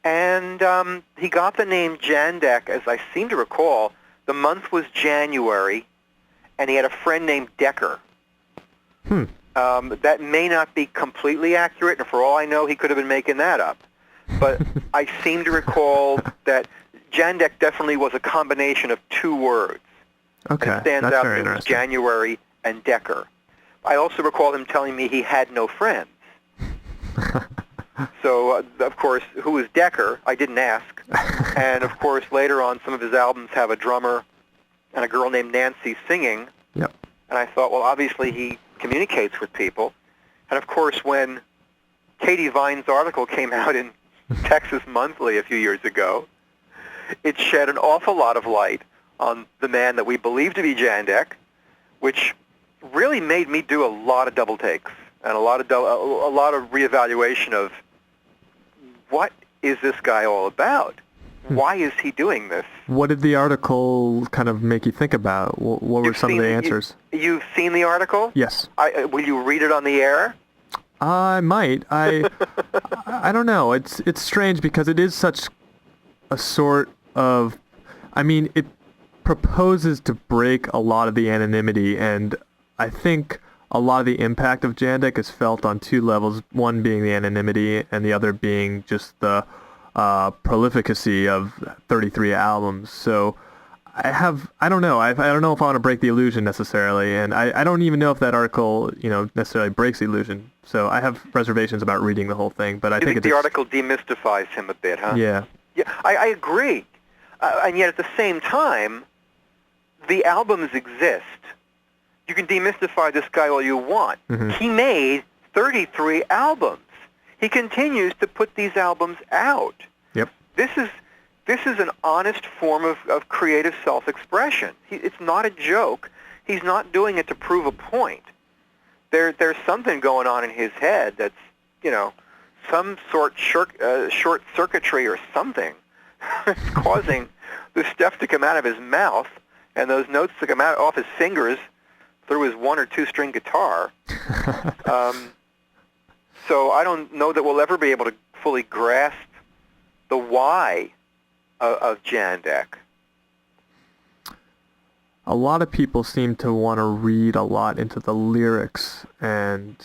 And he got the name Jandek, as I seem to recall. The month was January, and he had a friend named Decker. That may not be completely accurate, and for all I know, he could have been making that up. But I seem to recall that Jandek definitely was a combination of 2 words. Okay, and it stands that's out very that it was interesting. January and Decker. I also recall him telling me he had no friends. So, of course, who is Decker? I didn't ask. And, of course, later on, some of his albums have a drummer and a girl named Nancy singing. Yep. And I thought, well, obviously he communicates with people. And, of course, when Katie Vine's article came out in Texas Monthly a few years ago, it shed an awful lot of light on the man that we believe to be Jandek, which really made me do a lot of double takes and a lot of reevaluation of what is this guy all about? Why is he doing this? What did the article kind of make you think about? What were some of the answers? You've seen the article? Yes. Will you read it on the air? I might. I don't know. It's strange because it is such a sort of, I mean, it proposes to break a lot of the anonymity, and I think a lot of the impact of Jandek is felt on 2 levels, one being the anonymity and the other being just the prolificacy of 33 albums. So I don't know. I don't know if I want to break the illusion necessarily, and I don't even know if that article, necessarily breaks the illusion. So I have reservations about reading the whole thing, but I think the article demystifies him a bit, huh? Yeah. Yeah, I agree. And yet at the same time, the albums exist. You can demystify this guy all you want. Mm-hmm. He made 33 albums. He continues to put these albums out. Yep. This is an honest form of creative self-expression. It's not a joke. He's not doing it to prove a point. There's something going on in his head that's, some short circuitry or something that's causing the stuff to come out of his mouth and those notes to come out off his fingers through his 1 or 2 string guitar. So I don't know that we'll ever be able to fully grasp the why of Jandek. A lot of people seem to want to read a lot into the lyrics, and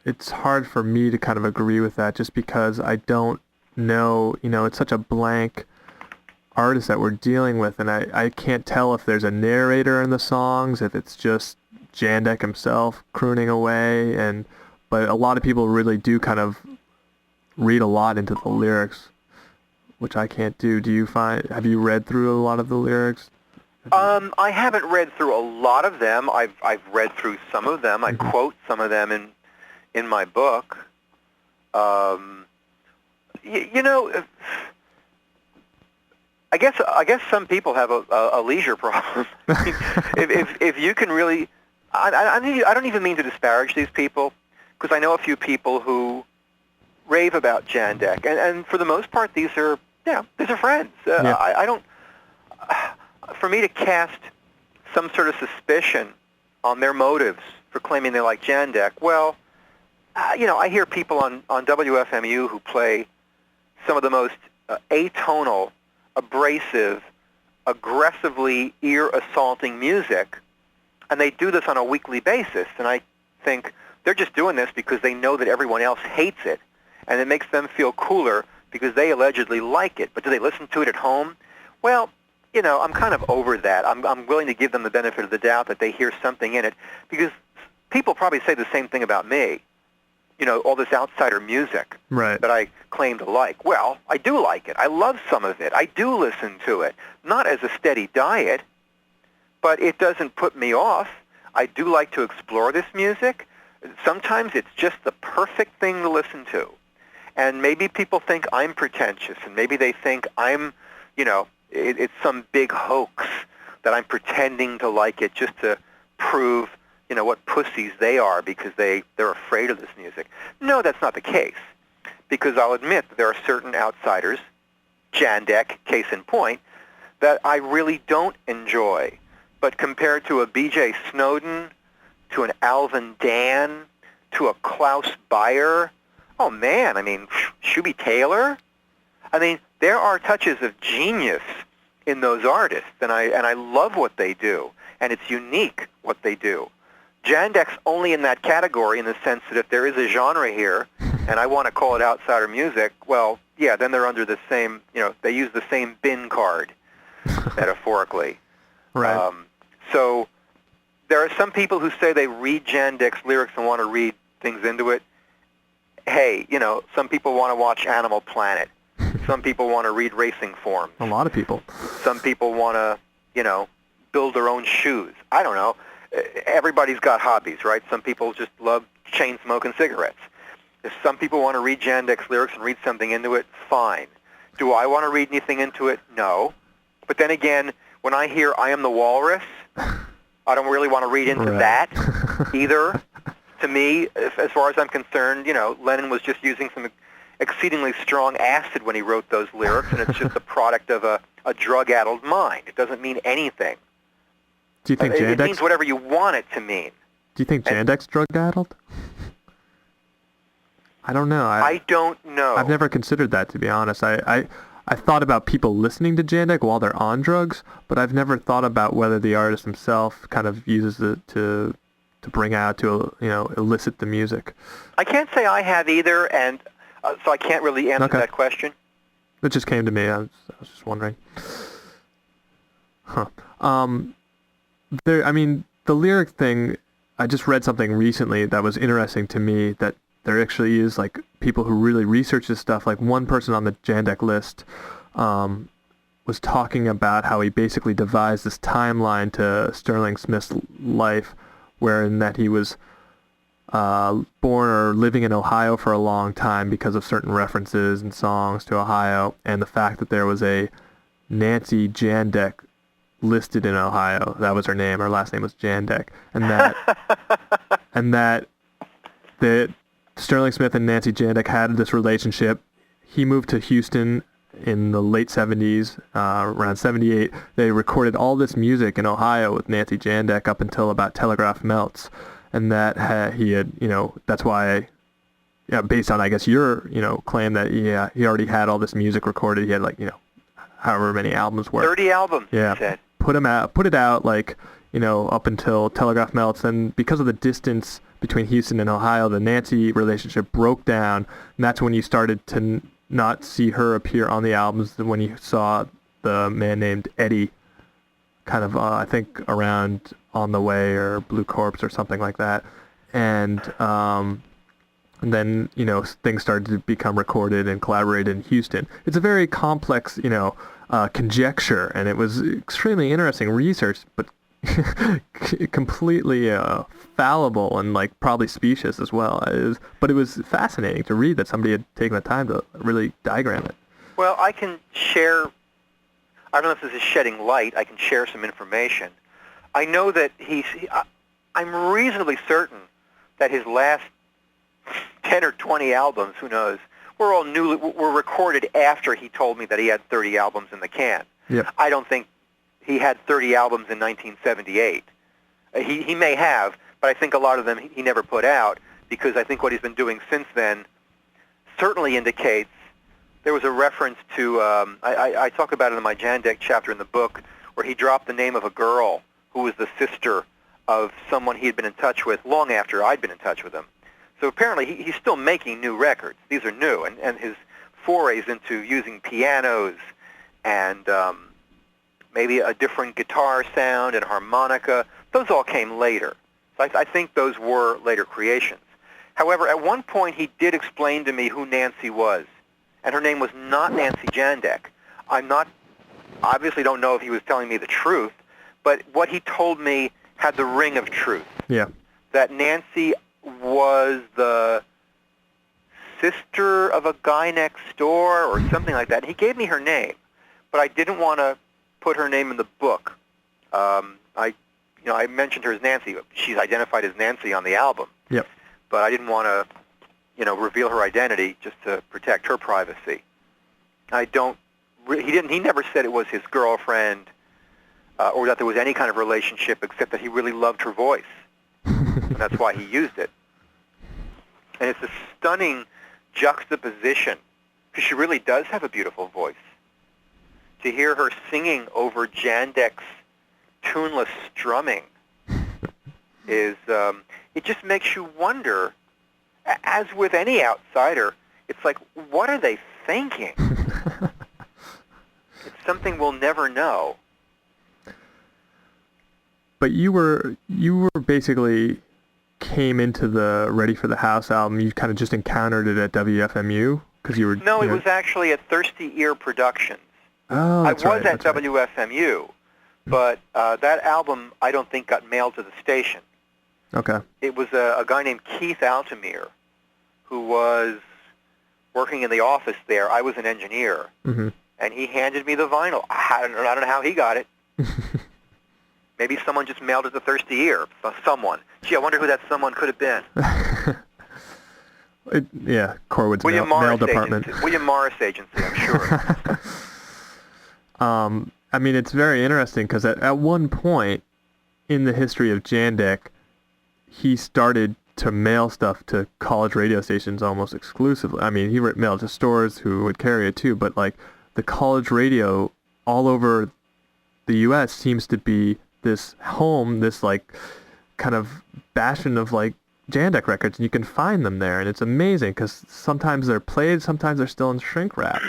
it's hard for me to kind of agree with that just because I don't know, it's such a blank artist that we're dealing with, and I can't tell if there's a narrator in the songs, if it's just Jandek himself crooning away, but a lot of people really do kind of read a lot into the lyrics, which I can't do. Have you read through a lot of the lyrics? I haven't read through a lot of them. I've read through some of them. I quote some of them in my book. I guess some people have a leisure problem. if you can really, I don't even mean to disparage these people, because I know a few people who rave about Jandek, and for the most part, these are friends. Yeah. I don't. For me to cast some sort of suspicion on their motives for claiming they like Jandek, well, I hear people on WFMU who play some of the most atonal, abrasive, aggressively ear-assaulting music, and they do this on a weekly basis. And I think they're just doing this because they know that everyone else hates it, and it makes them feel cooler because they allegedly like it. But do they listen to it at home? Well, I'm kind of over that. I'm willing to give them the benefit of the doubt that they hear something in it, because people probably say the same thing about me. All this outsider music Right. that I claim to like. Well, I do like it. I love some of it. I do listen to it. Not as a steady diet, but it doesn't put me off. I do like to explore this music. Sometimes it's just the perfect thing to listen to. And maybe people think I'm pretentious, and maybe they think I'm, it's some big hoax that I'm pretending to like it just to prove what pussies they are because they're afraid of this music. No, that's not the case, because I'll admit that there are certain outsiders, Jandek, case in point, that I really don't enjoy. But compared to a B.J. Snowden, to an Alvin Dan, to a Klaus Beyer, oh man, Shuby Taylor, there are touches of genius in those artists, and I love what they do, and it's unique what they do. Jandek's only in that category in the sense that if there is a genre here, and I want to call it outsider music, well, yeah, then they're under the same, they use the same bin card, metaphorically. Right. So there are some people who say they read Jandek's lyrics and want to read things into it. Hey, some people want to watch Animal Planet. Some people want to read racing forms. A lot of people. Some people want to, build their own shoes. I don't know. Everybody's got hobbies, right? Some people just love chain smoking cigarettes. If some people want to read Jandek's lyrics and read something into it, fine. Do I want to read anything into it? No. But then again, when I hear I Am the Walrus, I don't really want to read into that either. To me, as far as I'm concerned, Lennon was just using some exceedingly strong acid when he wrote those lyrics, and it's just the product of a drug-addled mind. It doesn't mean anything. Do you think it means whatever you want it to mean. Do you think Jandek's drug-addled? I don't know. I don't know. I've never considered that, to be honest. I thought about people listening to Jandek while they're on drugs, but I've never thought about whether the artist himself kind of uses it to bring out, to elicit the music. I can't say I have either, and so I can't really answer that question. It just came to me. I was just wondering. Huh. The lyric thing, I just read something recently that was interesting to me, that there actually is people who really research this stuff. One person on the Jandek list was talking about how he basically devised this timeline to Sterling Smith's life, wherein that he was born or living in Ohio for a long time because of certain references and songs to Ohio, and the fact that there was a Nancy Jandek listed in Ohio. That was her name. Her last name was Jandek, and that Sterling Smith and Nancy Jandek had this relationship. He moved to Houston in the late 70s, around 78. They recorded all this music in Ohio with Nancy Jandek up until about Telegraph Melts, and that he had, that's why, based on, I guess, your, claim that, he already had all this music recorded. He had however many albums were. 30 albums, yeah. He said. Put it out up until Telegraph Melts, and because of the distance between Houston and Ohio, the Nancy relationship broke down, and that's when you started to not see her appear on the albums, when you saw the man named Eddie kind of, I think, around On the Way or Blue Corpse or something like that. And then, things started to become recorded and collaborated in Houston. It's a very complex, conjecture, and it was extremely interesting research, but completely fallible and probably specious as well. But it was fascinating to read that somebody had taken the time to really diagram it. Well, I can share, I don't know if this is shedding light, I can share some information. I know that I'm reasonably certain that his last 10 or 20 albums, who knows, were recorded after he told me that he had 30 albums in the can. Yep. I don't think he had 30 albums in 1978. He may have, but I think a lot of them he never put out, because I think what he's been doing since then certainly indicates there was a reference to, I talk about it in my Jandek chapter in the book, where he dropped the name of a girl who was the sister of someone he had been in touch with long after I'd been in touch with him. So apparently he's still making new records. These are new, and his forays into using pianos and maybe a different guitar sound and harmonica, those all came later. So I think those were later creations. However, at one point he did explain to me who Nancy was, and her name was not Nancy Jandek. Obviously don't know if he was telling me the truth, but what he told me had the ring of truth. Yeah. That Nancy was the sister of a guy next door or something like that. He gave me her name, but I didn't want to put her name in the book. I mentioned her as Nancy. She's identified as Nancy on the album. Yep. But I didn't want to, reveal her identity just to protect her privacy. He never said it was his girlfriend or that there was any kind of relationship, except that he really loved her voice. And that's why he used it. And it's a stunning juxtaposition, because she really does have a beautiful voice. To hear her singing over Jandek's tuneless strumming is, it just makes you wonder, as with any outsider, it's like, what are they thinking? It's something we'll never know. But you were basically came into the Ready for the House album. You kind of just encountered it at WFMU because you were. No, it was actually at Thirsty Ear Productions. Oh, that's I was right, at WFMU, but that album I don't think got mailed to the station. Okay. It was a guy named Keith Altamir who was working in the office there. I was an engineer, and he handed me the vinyl. I don't know how he got it. Maybe someone just mailed it to Thirsty Ear. Someone. Gee, I wonder who that someone could have been. Corwood's mail department. William Morris Agency, I'm sure. I mean, it's very interesting because at one point in the history of Jandek, he started to mail stuff to college radio stations almost exclusively. I mean, he mailed to stores who would carry it too, but like the college radio all over the U.S. seems to be this home, this like kind of bastion of like Jandek records, and you can find them there, and it's amazing because sometimes they're played, sometimes they're still in shrink wrap.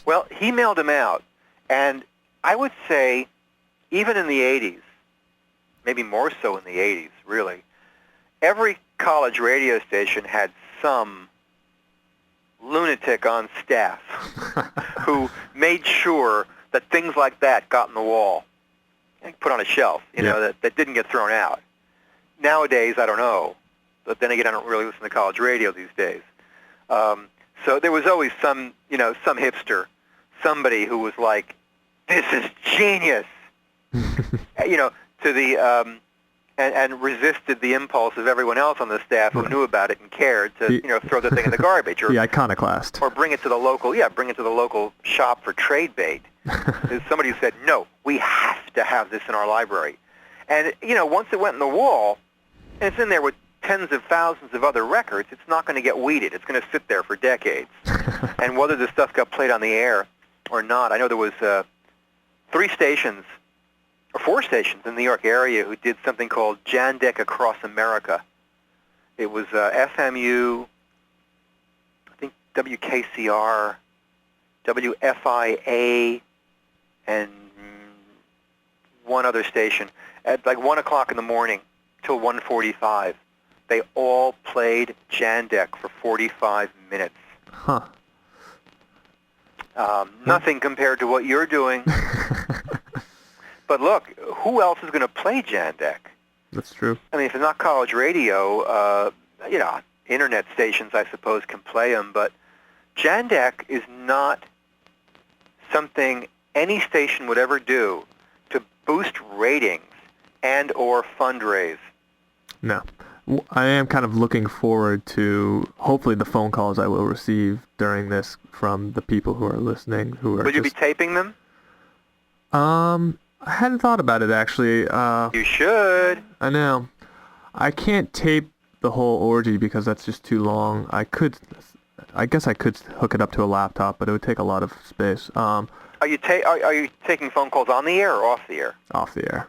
Well, he mailed them out, and I would say even in the 80s, maybe more so in the 80s, really, every college radio station had some lunatic on staff who made sure that things like that got in the wall and put on a shelf, that didn't get thrown out. Nowadays, I don't know. But then again, I don't really listen to college radio these days. So there was always some hipster, somebody who was like, this is genius, to the, and resisted the impulse of everyone else on the staff who knew about it and cared to, throw the thing in the garbage. Or, the iconoclast. Or bring it to the local shop for trade bait. Somebody said, no, we have to have this in our library. And, once it went in the wall, and it's in there with tens of thousands of other records, it's not going to get weeded. It's going to sit there for decades. And whether this stuff got played on the air or not, I know there was 4 stations in the New York area who did something called Jandek Across America. It was FMU, I think WKCR, WFIA, and one other station at like 1 o'clock in the morning till 1:45. They all played Jandek for 45 minutes. Huh. Nothing compared to what you're doing. But look, who else is going to play Jandek? That's true. I mean, if it's not college radio, internet stations, I suppose, can play them. But Jandek is not something any station would ever do to boost ratings and or fundraise. No. I am kind of looking forward to hopefully the phone calls I will receive during this from the people who are listening. Would you be taping them? I hadn't thought about it actually. You should. I know. I can't tape the whole orgy because that's just too long. I could I guess I could hook it up to a laptop, but it would take a lot of space. Are you taking phone calls on the air or off the air? Off the air.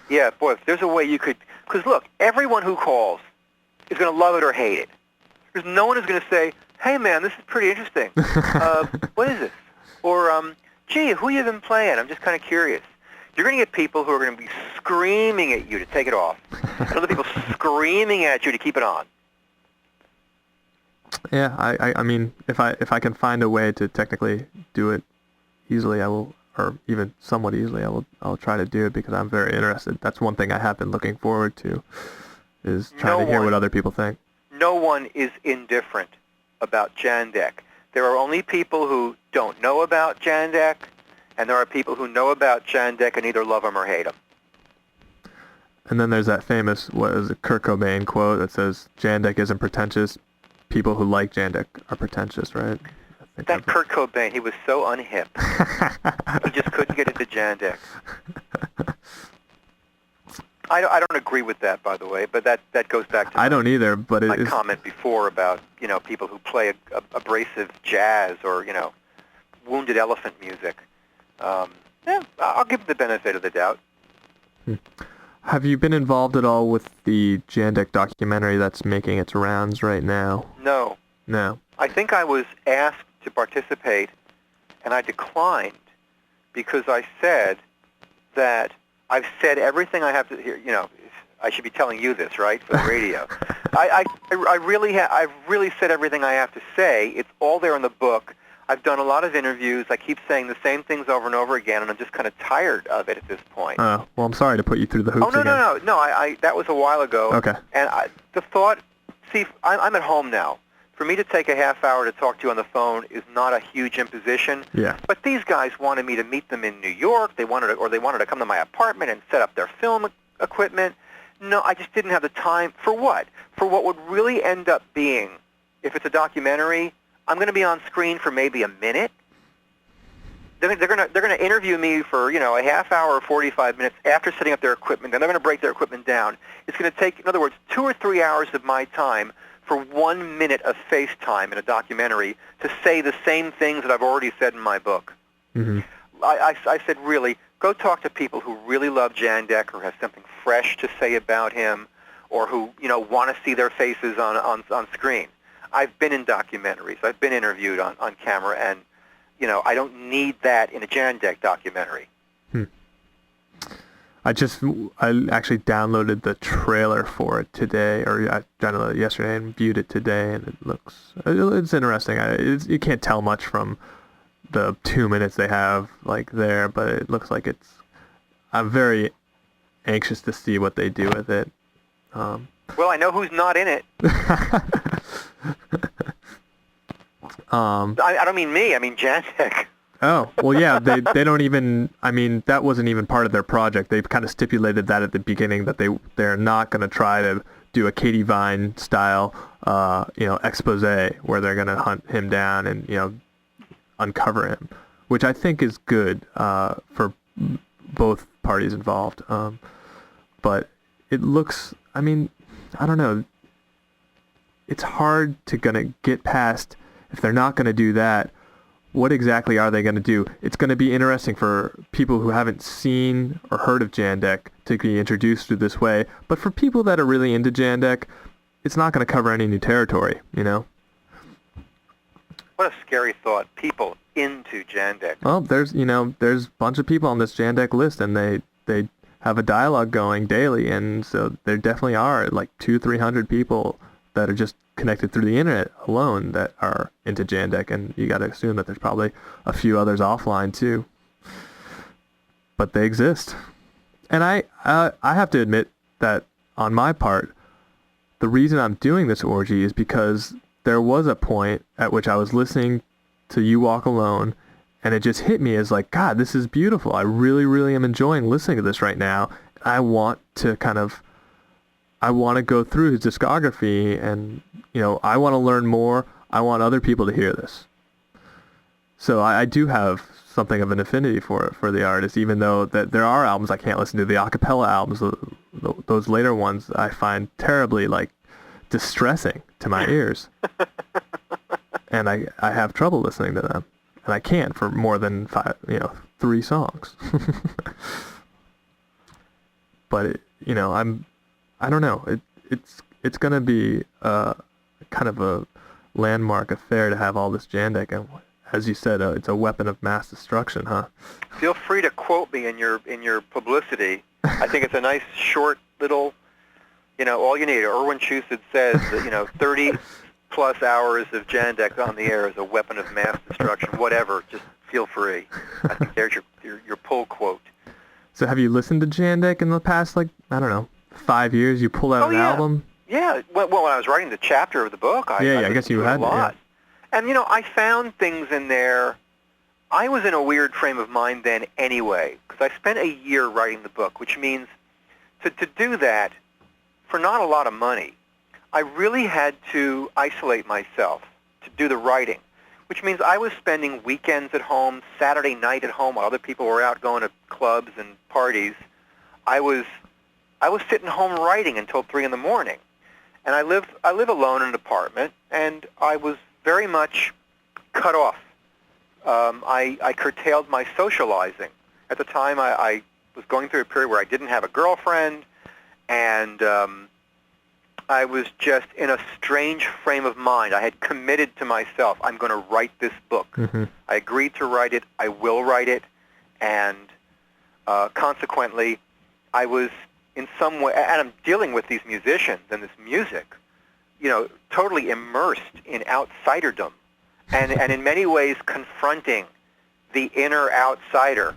Yeah, boy, if there's a way you could, because look, everyone who calls is going to love it or hate it. There's no one who's going to say, hey man, this is pretty interesting. What is this? Or, gee, who you been playing? I'm just kind of curious. You're going to get people who are going to be screaming at you to take it off. And other people screaming at you to keep it on. Yeah, I mean, if I can find a way to technically do it easily, I will, or even somewhat easily, I'll try to do it because I'm very interested. That's one thing I have been looking forward to, is trying to hear what other people think. No one is indifferent about Jandek. There are only people who don't know about Jandek, and there are people who know about Jandek and either love him or hate him. And then there's that famous, what is it, Kurt Cobain quote that says, Jandek isn't pretentious. People who like Jandek are pretentious, right? That Kurt Cobain, he was so unhip. He just couldn't get into Jandek. I don't agree with that, by the way, but that goes back to I don't either, but my comment before about, people who play abrasive jazz or, wounded elephant music. Yeah, I'll give them the benefit of the doubt. Have you been involved at all with the Jandek documentary that's making its rounds right now? No. No. I think I was asked to participate, and I declined because I said that I've said everything I have to hear. I should be telling you this, right, for the radio. I've really said everything I have to say. It's all there in the book. I've done a lot of interviews. I keep saying the same things over and over again, and I'm just kind of tired of it at this point. Well, I'm sorry to put you through the hoops no, again. No. That was a while ago. Okay. And the thought, see, I'm at home now. For me to take a half hour to talk to you on the phone is not a huge imposition. Yeah. But these guys wanted me to meet them in New York. They wanted to come to my apartment and set up their film equipment. No, I just didn't have the time. For what? For what would really end up being, if it's a documentary, I'm going to be on screen for maybe a minute. They're going to interview me for a half hour or 45 minutes after setting up their equipment. Then they're going to break their equipment down. It's going to take, in other words, 2 or 3 hours of my time for 1 minute of FaceTime in a documentary to say the same things that I've already said in my book. Mm-hmm. I said, really, go talk to people who really love Jandek or have something fresh to say about him, or who want to see their faces on screen. I've been in documentaries. I've been interviewed on camera, and I don't need that in a Jandek documentary. I actually downloaded the trailer for it today, or I downloaded it yesterday and viewed it today, and it's interesting. You can't tell much from the 2 minutes they have there, but it looks like I'm very anxious to see what they do with it. Well, I know who's not in it. I don't mean me. I mean Jandek. Oh, well, yeah, they don't even, that wasn't even part of their project. They've kind of stipulated that at the beginning, that they're not going to try to do a Katie Vine style, expose where they're going to hunt him down and, uncover him, which I think is good for both parties involved. But it looks, I don't know. It's hard to gonna get past, if they're not going to do that, what exactly are they going to do? It's going to be interesting for people who haven't seen or heard of Jandek to be introduced through this way. But for people that are really into Jandek, it's not going to cover any new territory, What a scary thought. People into Jandek. Well, there's a bunch of people on this Jandek list, and they have a dialogue going daily, and so there definitely are 200-300 people that are just connected through the internet alone that are into Jandek, and you got to assume that there's probably a few others offline too. But they exist, and I have to admit that on my part, the reason I'm doing this orgy is because there was a point at which I was listening to You Walk Alone, and it just hit me as God, this is beautiful. I really, really am enjoying listening to this right now. I want to go through his discography, and I want to learn more. I want other people to hear this. So I do have something of an affinity for the artist, even though that there are albums I can't listen to. The a cappella albums, those later ones, I find terribly distressing to my ears. and I have trouble listening to them, and I can't for more than 3 songs. But I don't know. It's gonna be kind of a landmark affair to have all this Jandek, and as you said, it's a weapon of mass destruction, huh? Feel free to quote me in your publicity. I think it's a nice short little, all you need. Irwin Chusid says that 30 plus hours of Jandek on the air is a weapon of mass destruction. Whatever, just feel free. I think there's your pull quote. So have you listened to Jandek in the past, 5 years? You pulled out an album? Yeah. Well, when I was writing the chapter of the book, I guess you had a lot. Yeah. And, I found things in there. I was in a weird frame of mind then anyway, because I spent a year writing the book, which means to do that for not a lot of money, I really had to isolate myself to do the writing, which means I was spending weekends at home, Saturday night at home while other people were out going to clubs and parties. I was sitting home writing until 3 in the morning. And I live alone in an apartment, and I was very much cut off. I curtailed my socializing. At the time, I was going through a period where I didn't have a girlfriend, and I was just in a strange frame of mind. I had committed to myself, I'm going to write this book. Mm-hmm. I agreed to write it. I will write it. And consequently, I was in some way, and I'm dealing with these musicians and this music, totally immersed in outsiderdom, and in many ways confronting the inner outsider.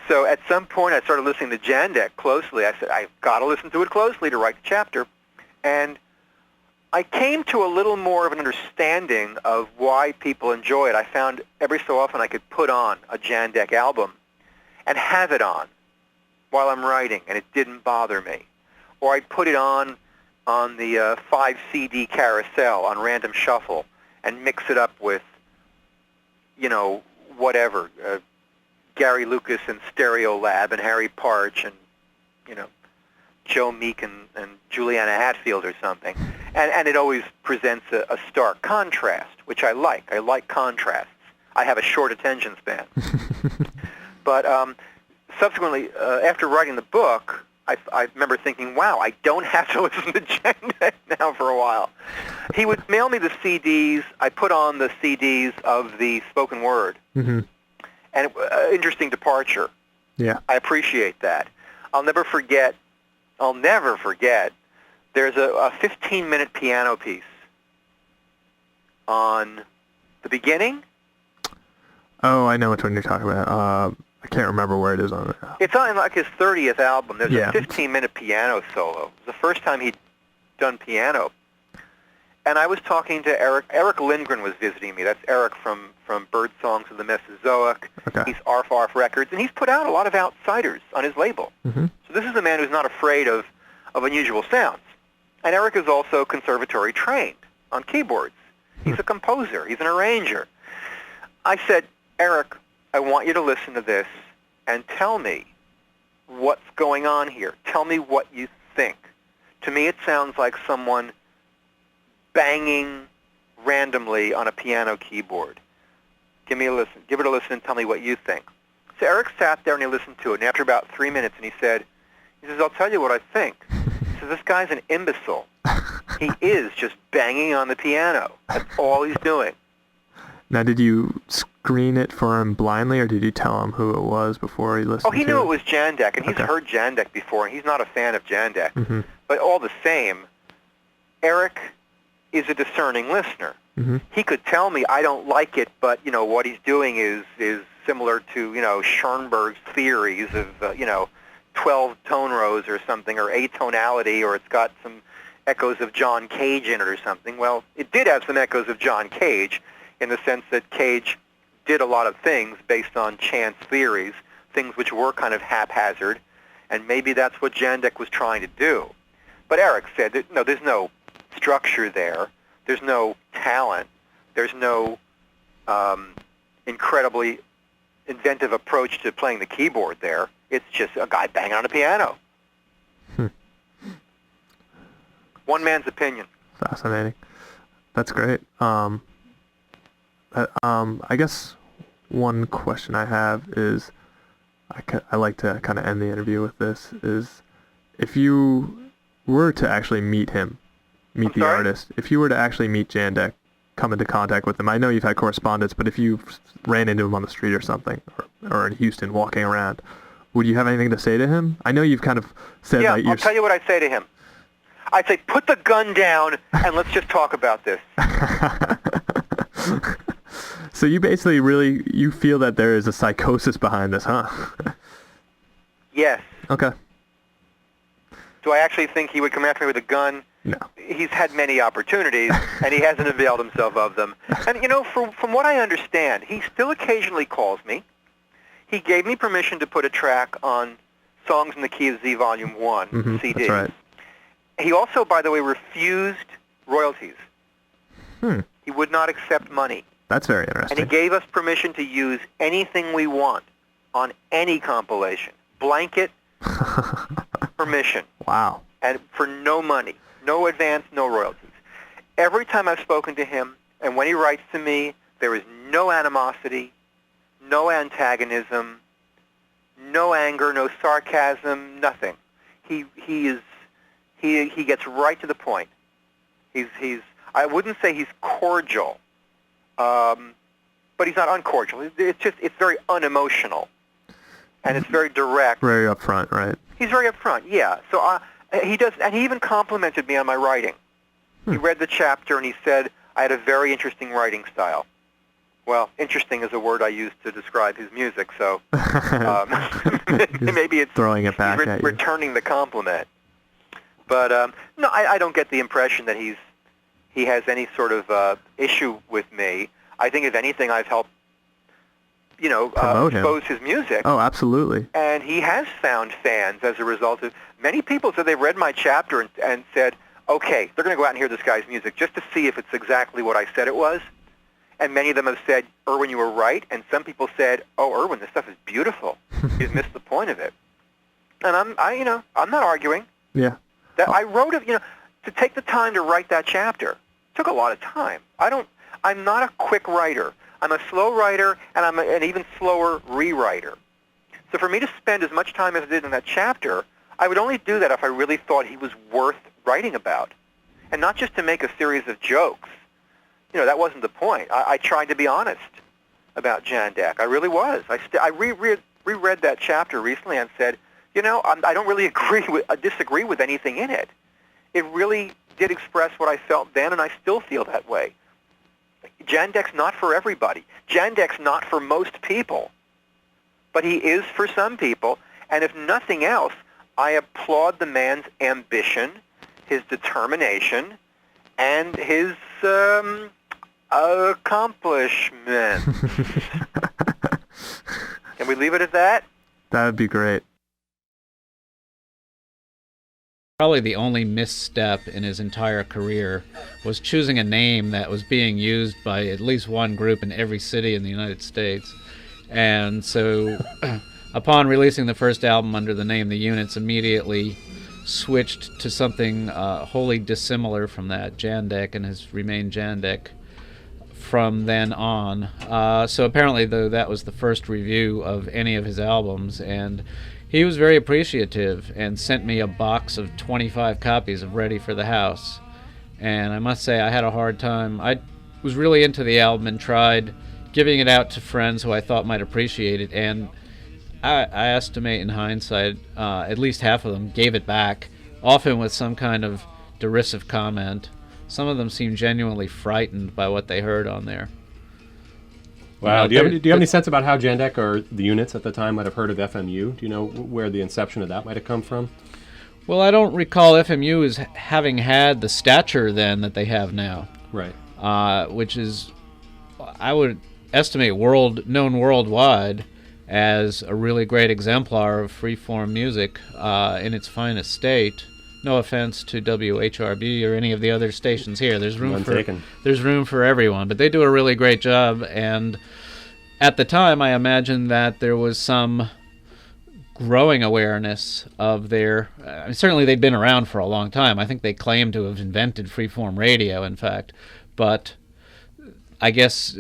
So at some point I started listening to Jandek closely. I said, I've got to listen to it closely to write the chapter. And I came to a little more of an understanding of why people enjoy it. I found every so often I could put on a Jandek album and have it on while I'm writing, and it didn't bother me. Or I'd put it on the 5 CD carousel on random shuffle and mix it up with, whatever, Gary Lucas and Stereo Lab and Harry Parch and, Joe Meek and Juliana Hatfield or something. And it always presents a stark contrast, which I like. I like contrasts. I have a short attention span. But subsequently, after writing the book, I remember thinking, wow, I don't have to listen to Jandek now for a while. He would mail me the CDs. I put on the CDs of the spoken word. Mm-hmm. And interesting departure. Yeah. I appreciate that. I'll never forget, there's a 15-minute piano piece on the beginning. Oh, I know which one you're talking about. I can't remember where it is on it. It's on his 30th album. There's Yeah. a 15-minute piano solo. It was the first time he'd done piano. And I was talking to Eric. Eric Lindgren was visiting me. That's Eric from Bird Songs of the Mesozoic. Okay. He's Arf Arf Records, and he's put out a lot of outsiders on his label. Mm-hmm. So this is a man who's not afraid of unusual sounds. And Eric is also conservatory trained on keyboards. He's a composer. He's an arranger. I said, Eric, I want you to listen to this and tell me what's going on here. Tell me what you think. To me, it sounds like someone banging randomly on a piano keyboard. Give it a listen and tell me what you think. So Eric sat there and he listened to it, and after about 3 minutes, and he says, I'll tell you what I think. He says, this guy's an imbecile. He is just banging on the piano. That's all he's doing. Now, did you screen it for him blindly, or did you tell him who it was before he listened to it? Oh, he knew it was Jandek, and he's Okay. heard Jandek before, and he's not a fan of Jandek. Mm-hmm. But all the same, Eric is a discerning listener. Mm-hmm. He could tell me, I don't like it, but, what he's doing is similar to, Schoenberg's theories of, 12 tone rows or something, or atonality, or it's got some echoes of John Cage in it or something. Well, it did have some echoes of John Cage in the sense that Cage did a lot of things based on chance theories, things which were kind of haphazard, and maybe that's what Jandek was trying to do. But Eric said, that, no, there's no structure there. There's no talent. There's no incredibly inventive approach to playing the keyboard there. It's just a guy banging on a piano. One man's opinion. Fascinating. That's great. I guess one question I have is, I like to kind of end the interview with this, is if you were to actually meet the artist, if you were to actually meet Jandek, come into contact with him, I know you've had correspondence, but if you ran into him on the street or something, or in Houston walking around, would you have anything to say to him? I know you've kind of said that I'll tell you what I'd say to him. I'd say, put the gun down and let's just talk about this. So you basically you feel that there is a psychosis behind this, huh? Yes. Okay. Do I actually think he would come after me with a gun? No. He's had many opportunities, and he hasn't availed himself of them. And, from what I understand, he still occasionally calls me. He gave me permission to put a track on Songs in the Key of Z Volume 1 CD. That's right. He also, by the way, refused royalties. He would not accept money. That's very interesting. And he gave us permission to use anything we want on any compilation. Blanket permission. Wow. And for no money. No advance, no royalties. Every time I've spoken to him, and when he writes to me, there is no animosity, no antagonism, no anger, no sarcasm, nothing. He gets right to the point. I wouldn't say he's cordial, but he's not uncordial. It's very unemotional, and it's very direct. Very upfront, right? He's very upfront, yeah. So he does, and he even complimented me on my writing. He read the chapter and he said I had a very interesting writing style. Well, interesting is a word I use to describe his music, so maybe it's throwing it back at you. Returning the compliment. But no, I don't get the impression that he has any sort of issue with me. I think if anything, I've helped expose his music. Oh, absolutely. And he has found fans as a result of. Many people said they read my chapter and said, okay, they're going to go out and hear this guy's music just to see if it's exactly what I said it was. And many of them have said, Irwin, you were right. And some people said, oh, Irwin, this stuff is beautiful. You've missed the point of it. And I'm not arguing. Yeah. I wrote it, to take the time to write that chapter took a lot of time. I'm not a quick writer. I'm a slow writer, and I'm an even slower rewriter. So for me to spend as much time as I did in that chapter, I would only do that if I really thought he was worth writing about, and not just to make a series of jokes. That wasn't the point. I tried to be honest about Jandek. I really was. I reread that chapter recently and said, I don't really disagree with anything in it. It really did express what I felt then, and I still feel that way. Jandek's not for everybody. Jandek's not for most people. But he is for some people, and if nothing else, I applaud the man's ambition, his determination, and his accomplishment. Can we leave it at that? That would be great. Probably the only misstep in his entire career was choosing a name that was being used by at least one group in every city in the United States. And so upon releasing the first album under the name The Units, immediately switched to something wholly dissimilar from that, Jandek, and has remained Jandek from then on. So apparently, though, that was the first review of any of his albums, and he was very appreciative and sent me a box of 25 copies of Ready for the House. And I must say, I had a hard time. I was really into the album and tried giving it out to friends who I thought might appreciate it, and I estimate in hindsight, at least half of them gave it back, often with some kind of derisive comment. Some of them seemed genuinely frightened by what they heard on there. Wow. Do you have any sense about how Jandek or the Units at the time might have heard of FMU? Do you know where the inception of that might have come from? Well, I don't recall FMU as having had the stature then that they have now. Right. Which is, I would estimate, known worldwide as a really great exemplar of freeform music in its finest state. No offense to WHRB or any of the other stations here. There's room for everyone, but they do a really great job. And at the time, I imagine that there was some growing awareness of their. Certainly, they'd been around for a long time. I think they claim to have invented freeform radio, in fact. But I guess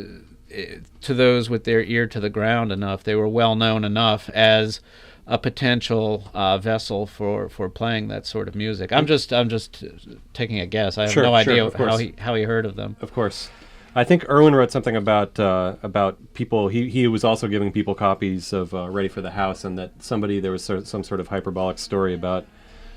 to those with their ear to the ground enough. They were well known enough as a potential vessel for playing that sort of music. I'm just taking a guess. I have no idea how he heard of them. Of course. I think Irwin wrote something about people. He was also giving people copies of Ready for the House, and that there was some sort of hyperbolic story about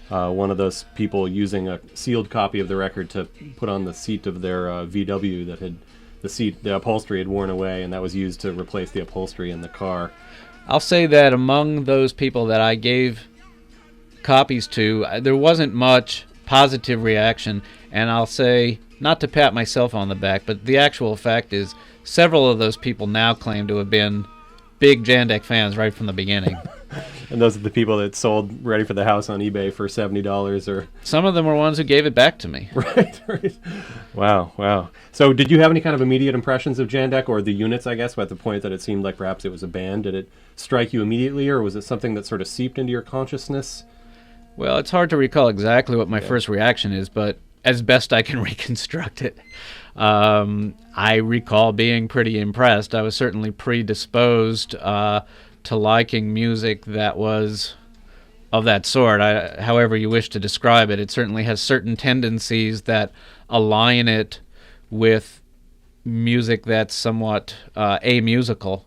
one of those people using a sealed copy of the record to put on the seat of their VW that had the upholstery had worn away, and that was used to replace the upholstery in the car. I'll say that among those people that I gave copies to, there wasn't much positive reaction, and I'll say, not to pat myself on the back, but the actual fact is several of those people now claim to have been big Jandek fans right from the beginning. And those are the people that sold Ready for the House on eBay for $70 or... Some of them were ones who gave it back to me. Right. Wow. So did you have any kind of immediate impressions of Jandek, or the units, I guess, at the point that it seemed like perhaps it was a band? Did it strike you immediately, or was it something that sort of seeped into your consciousness? Well, it's hard to recall exactly what my first reaction is, but as best I can reconstruct it, I recall being pretty impressed. I was certainly predisposed to liking music that was of that sort. However you wish to describe it, it certainly has certain tendencies that align it with music that's somewhat amusical.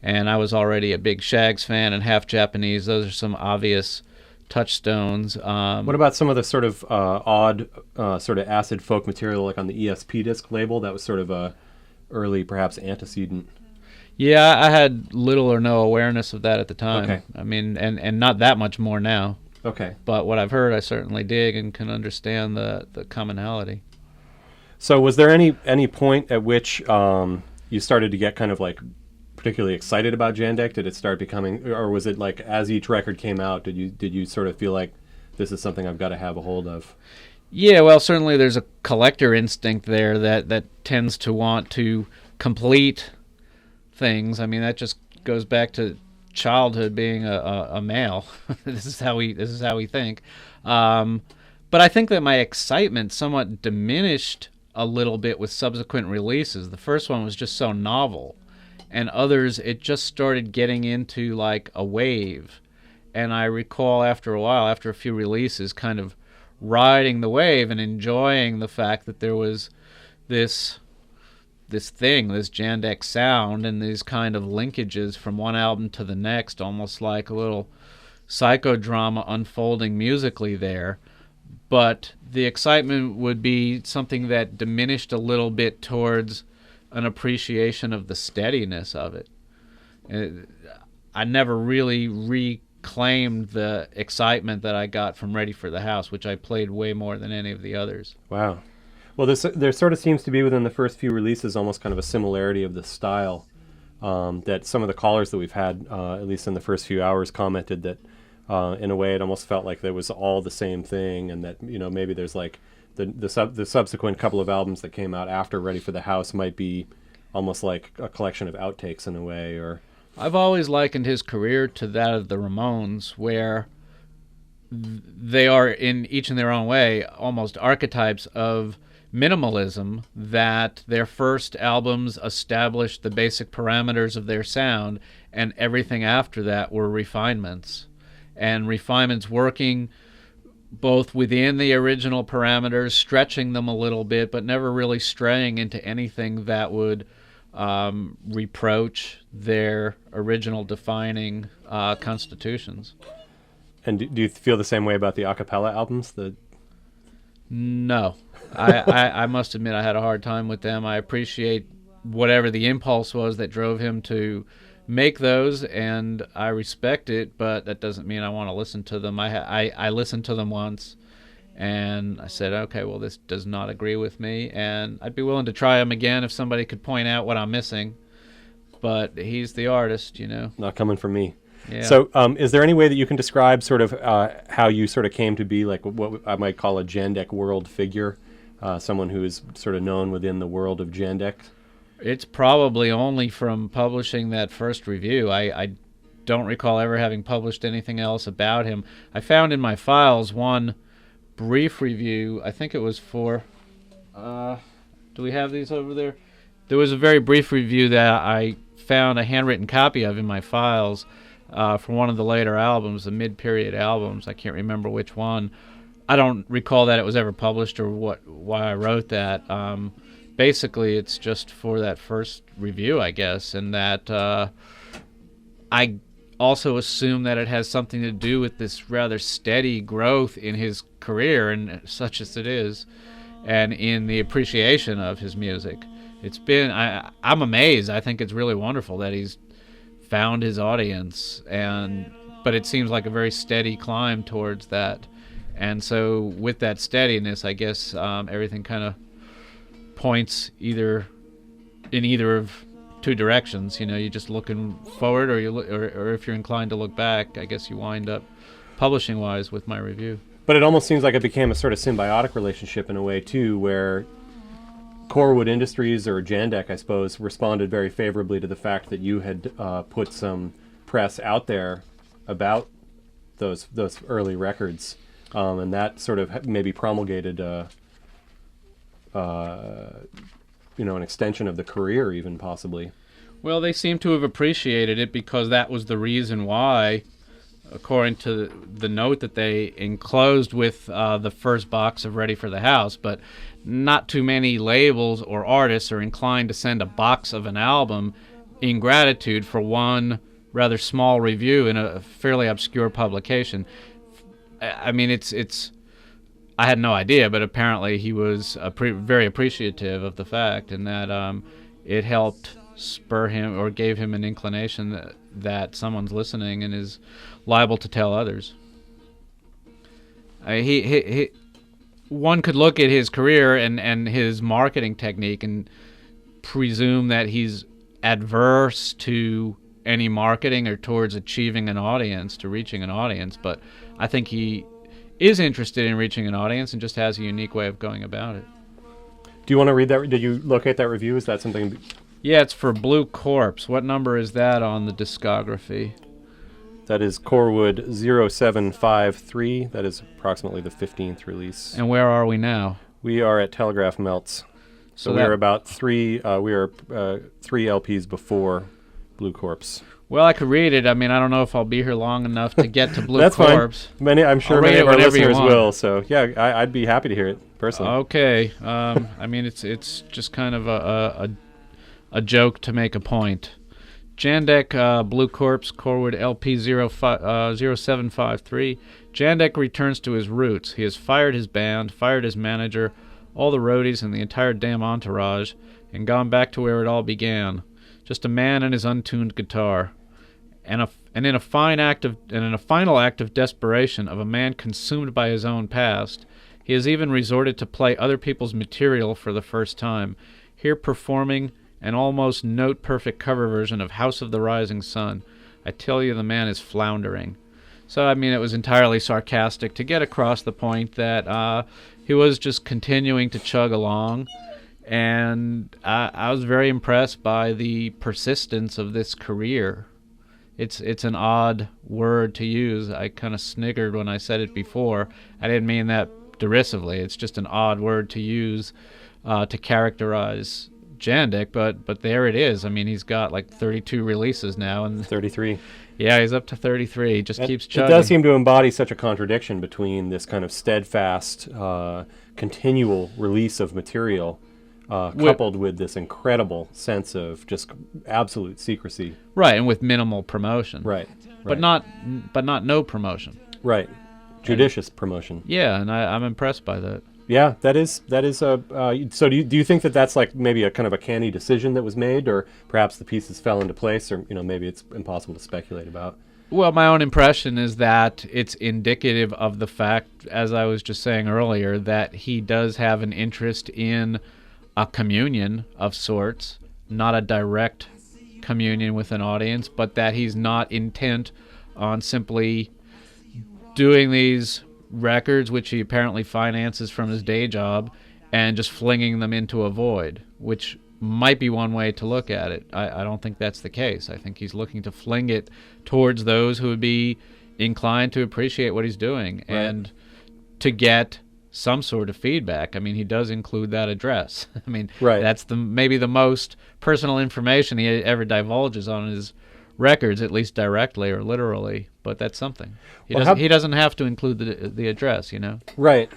And I was already a big Shags fan and half Japanese. Those are some obvious touchstones. What about some of the sort of odd sort of acid folk material, like on the ESP disc label? That was sort of a early, perhaps, antecedent. Yeah, I had little or no awareness of that at the time. Okay. I mean, and not that much more now. Okay. But what I've heard, I certainly dig and can understand the commonality. So was there any point at which you started to get kind of like particularly excited about Jandek? Did it start becoming, or was it like as each record came out, did you sort of feel like this is something I've got to have a hold of? Yeah, well, certainly there's a collector instinct there that tends to want to complete things. I mean, that just goes back to childhood, being a male. This is how we think. But I think that my excitement somewhat diminished a little bit with subsequent releases. The first one was just so novel, and others, it just started getting into like a wave. And I recall after a while, after a few releases, kind of riding the wave and enjoying the fact that there was this Jandek sound, and these kind of linkages from one album to the next, almost like a little psychodrama unfolding musically there. But the excitement would be something that diminished a little bit towards an appreciation of the steadiness of it. I never really reclaimed the excitement that I got from Ready for the House, which I played way more than any of the others. Wow. Well, there sort of seems to be within the first few releases almost kind of a similarity of the style, that some of the callers that we've had, at least in the first few hours, commented that in a way it almost felt like there was all the same thing, and that, you know, maybe there's like the subsequent couple of albums that came out after Ready for the House might be almost like a collection of outtakes in a way. Or I've always likened his career to that of the Ramones, where they are, in each in their own way, almost archetypes of minimalism, that their first albums established the basic parameters of their sound, and everything after that were refinements. And refinements working both within the original parameters, stretching them a little bit, but never really straying into anything that would reproach their original defining constitutions. And do you feel the same way about the a cappella albums? No. I must admit I had a hard time with them. I appreciate whatever the impulse was that drove him to make those, and I respect it, but that doesn't mean I want to listen to them. I listened to them once, and I said, okay, well, this does not agree with me, and I'd be willing to try them again if somebody could point out what I'm missing. But he's the artist, you know. Not coming from me. Yeah. So is there any way that you can describe sort of how you sort of came to be like what I might call a Jandek world figure, someone who is sort of known within the world of Jandek? It's probably only from publishing that first review. I don't recall ever having published anything else about him. I found in my files one brief review. I think it was for... do we have these over there? There was a very brief review that I found a handwritten copy of in my files for one of the later albums, the mid-period albums. I can't remember which one. I don't recall that it was ever published or why I wrote that. Basically, it's just for that first review, I guess, and that I also assume that it has something to do with this rather steady growth in his career, and such as it is, and in the appreciation of his music. It's been, I'm amazed. I think it's really wonderful that he's found his audience, but it seems like a very steady climb towards that. And so with that steadiness, I guess everything kind of points in either of two directions. You know, you're just looking forward, or if you're inclined to look back, I guess you wind up publishing-wise with my review. But it almost seems like it became a sort of symbiotic relationship in a way, too, where Corwood Industries, or Jandek, I suppose, responded very favorably to the fact that you had put some press out there about those early records, and that sort of maybe promulgated an extension of the career, even possibly. Well, they seem to have appreciated it because that was the reason why, according to the note that they enclosed with the first box of Ready for the House, but not too many labels or artists are inclined to send a box of an album in gratitude for one rather small review in a fairly obscure publication. I mean, it's I had no idea, but apparently he was very appreciative of the fact, and that it helped spur him or gave him an inclination that someone's listening and is liable to tell others. One could look at his career and his marketing technique and presume that he's adverse to any marketing or towards achieving an audience, to reaching an audience, but I think he is interested in reaching an audience and just has a unique way of going about it. Do you want to read that? Did you locate that review? Is that something? Yeah, it's for Blue Corpse. What number is that on the discography? That is Corwood 0753. That is approximately the 15th release. And where are we now? We are at Telegraph Melts. So we are about three LPs before Blue Corpse. Well, I could read it. I mean, I don't know if I'll be here long enough to get to Blue That's Corpse. Fine. I'm sure I'll many of our listeners will. will. So yeah, I'd be happy to hear it personally. Okay. I mean, it's just kind of a joke to make a point. Jandek, Blue Corpse, Corwood LP 0753. Jandek returns to his roots. He has fired his band, fired his manager, all the roadies and the entire damn entourage, and gone back to where it all began. Just a man and his untuned guitar. And in a final act of desperation of a man consumed by his own past, he has even resorted to play other people's material for the first time, here performing an almost note-perfect cover version of House of the Rising Sun. I tell you, the man is floundering. So, I mean, it was entirely sarcastic to get across the point that he was just continuing to chug along, and I was very impressed by the persistence of this career. It's an odd word to use. I kind of sniggered when I said it before. I didn't mean that derisively. It's just an odd word to use to characterize Jandek, but there it is. I mean, he's got like 32 releases now, and 33. Yeah, he's up to 33. He just keeps chugging. It does seem to embody such a contradiction between this kind of steadfast, continual release of material, coupled with this incredible sense of just absolute secrecy. Right, and with minimal promotion. Right. But not no promotion. Right. Judicious promotion. Yeah, and I'm impressed by that. Yeah, that is a. So do you think that that's like maybe a kind of a canny decision that was made, or perhaps the pieces fell into place, or maybe it's impossible to speculate about? Well, my own impression is that it's indicative of the fact, as I was just saying earlier, that he does have an interest in a communion of sorts, not a direct communion with an audience, but that he's not intent on simply doing these records, which he apparently finances from his day job, and just flinging them into a void, which might be one way to look at it. I don't think that's the case. I think he's looking to fling it towards those who would be inclined to appreciate what he's doing, right, and to get some sort of feedback. I mean, he does include that address. I mean, Right. that's maybe the most personal information he ever divulges on his records, at least directly or literally. But that's something. He doesn't have to include the address, you know. Right.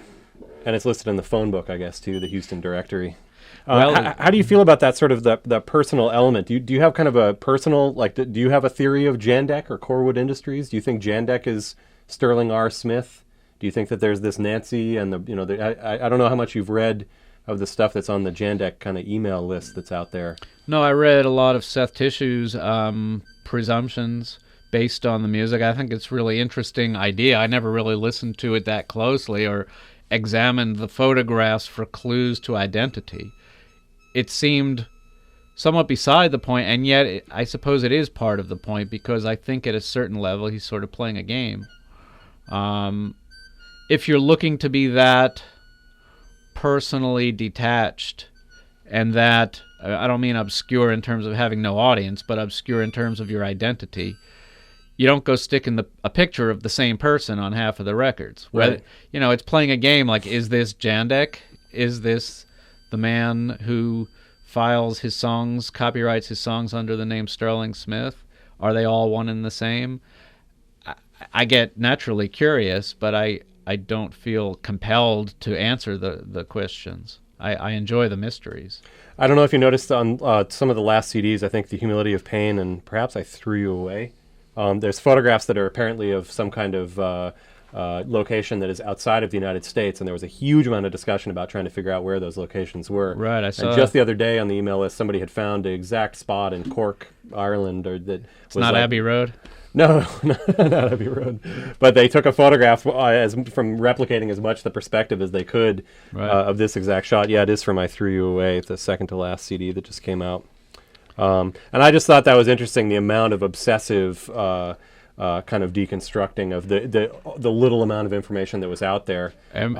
And it's listed in the phone book, I guess, too, the Houston directory. Well, how do you feel about that sort of the personal element? Do you have kind of a personal, like, do you have a theory of Jandek or Corwood Industries? Do you think Jandek is Sterling R. Smith? Do you think that there's this Nancy and I don't know how much you've read of the stuff that's on the Jandek kind of email list that's out there. No, I read a lot of Seth Tishue's presumptions based on the music. I think it's a really interesting idea. I never really listened to it that closely or examined the photographs for clues to identity. It seemed somewhat beside the point, and yet I suppose it is part of the point, because I think at a certain level he's sort of playing a game. If you're looking to be that personally detached and that, I don't mean obscure in terms of having no audience, but obscure in terms of your identity, you don't go sticking a picture of the same person on half of the records. Right. It's playing a game like, is this Jandek? Is this the man who files his songs, copyrights his songs under the name Sterling Smith? Are they all one and the same? I get naturally curious, but I don't feel compelled to answer the questions. I enjoy the mysteries. I don't know if you noticed on some of the last CDs, I think The Humility of Pain and perhaps I Threw You Away. There's photographs that are apparently of some kind of location that is outside of the United States, and there was a huge amount of discussion about trying to figure out where those locations were. Right, I saw. And just the other day on the email list, somebody had found the exact spot in Cork, Ireland, It's not Abbey Road. No, not Abbey Road. But they took a photograph from replicating as much the perspective as they could of this exact shot. Yeah, it is from I Threw You Away, the second to last CD that just came out. And I just thought that was interesting, the amount of obsessive kind of deconstructing of the little amount of information that was out there. And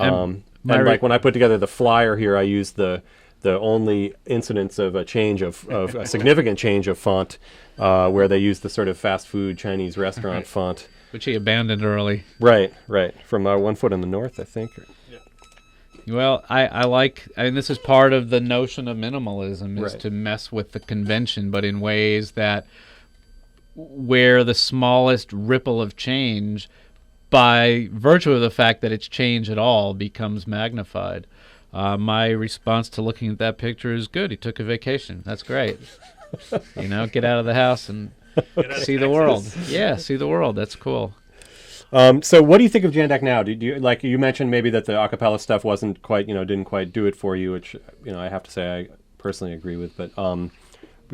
like when I put together the flyer here, I used the only incidence of a change of a significant change of font, where they used the sort of fast food Chinese restaurant font, which he abandoned early. Right, from 1 Foot in the North, I think. Well, I mean, this is part of the notion of minimalism, is Right. to mess with the convention, but in ways that where the smallest ripple of change, by virtue of the fact that it's change at all, becomes magnified. My response to looking at that picture is good. He took a vacation. That's great. Get out of the house and see the world. Yeah, see the world. That's cool. So what do you think of Jandek now? Do you, like you mentioned, maybe that the acapella stuff wasn't quite, didn't quite do it for you, which, I have to say I personally agree with. But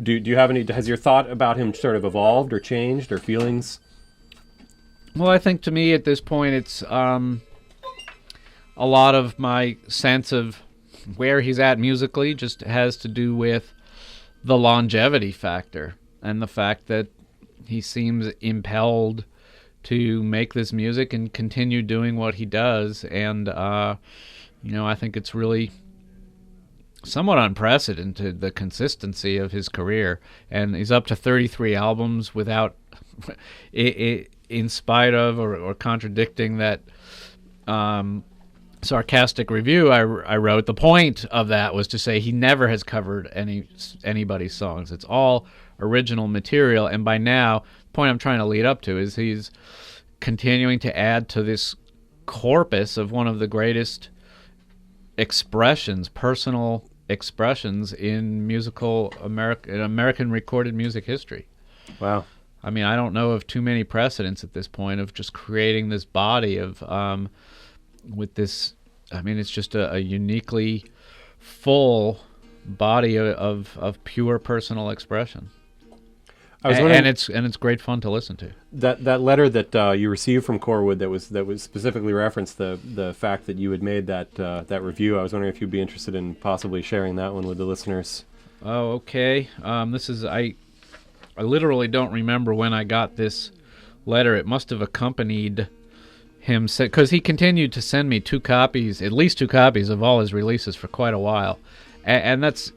do you have has your thought about him sort of evolved or changed, or feelings? Well, I think to me at this point it's a lot of my sense of where he's at musically just has to do with the longevity factor and the fact that he seems impelled to make this music and continue doing what he does. And, I think it's really somewhat unprecedented, the consistency of his career. And he's up to 33 albums without, in spite of or contradicting that sarcastic review I wrote. The point of that was to say he never has covered anybody's songs. It's all original material. And by now, the point I'm trying to lead up to is he's continuing to add to this corpus of one of the greatest expressions, personal expressions in American recorded music history. Wow. I mean, I don't know of too many precedents at this point of just creating this body of with this. I mean, it's just a uniquely full body of pure personal expression. I was and it's great fun to listen to. That letter that you received from Corwood that was specifically referenced the fact that you had made that review. I was wondering if you'd be interested in possibly sharing that one with the listeners. Oh, okay. This is I literally don't remember when I got this letter. It must have accompanied him, because he continued to send me at least two copies of all his releases for quite a while, and that's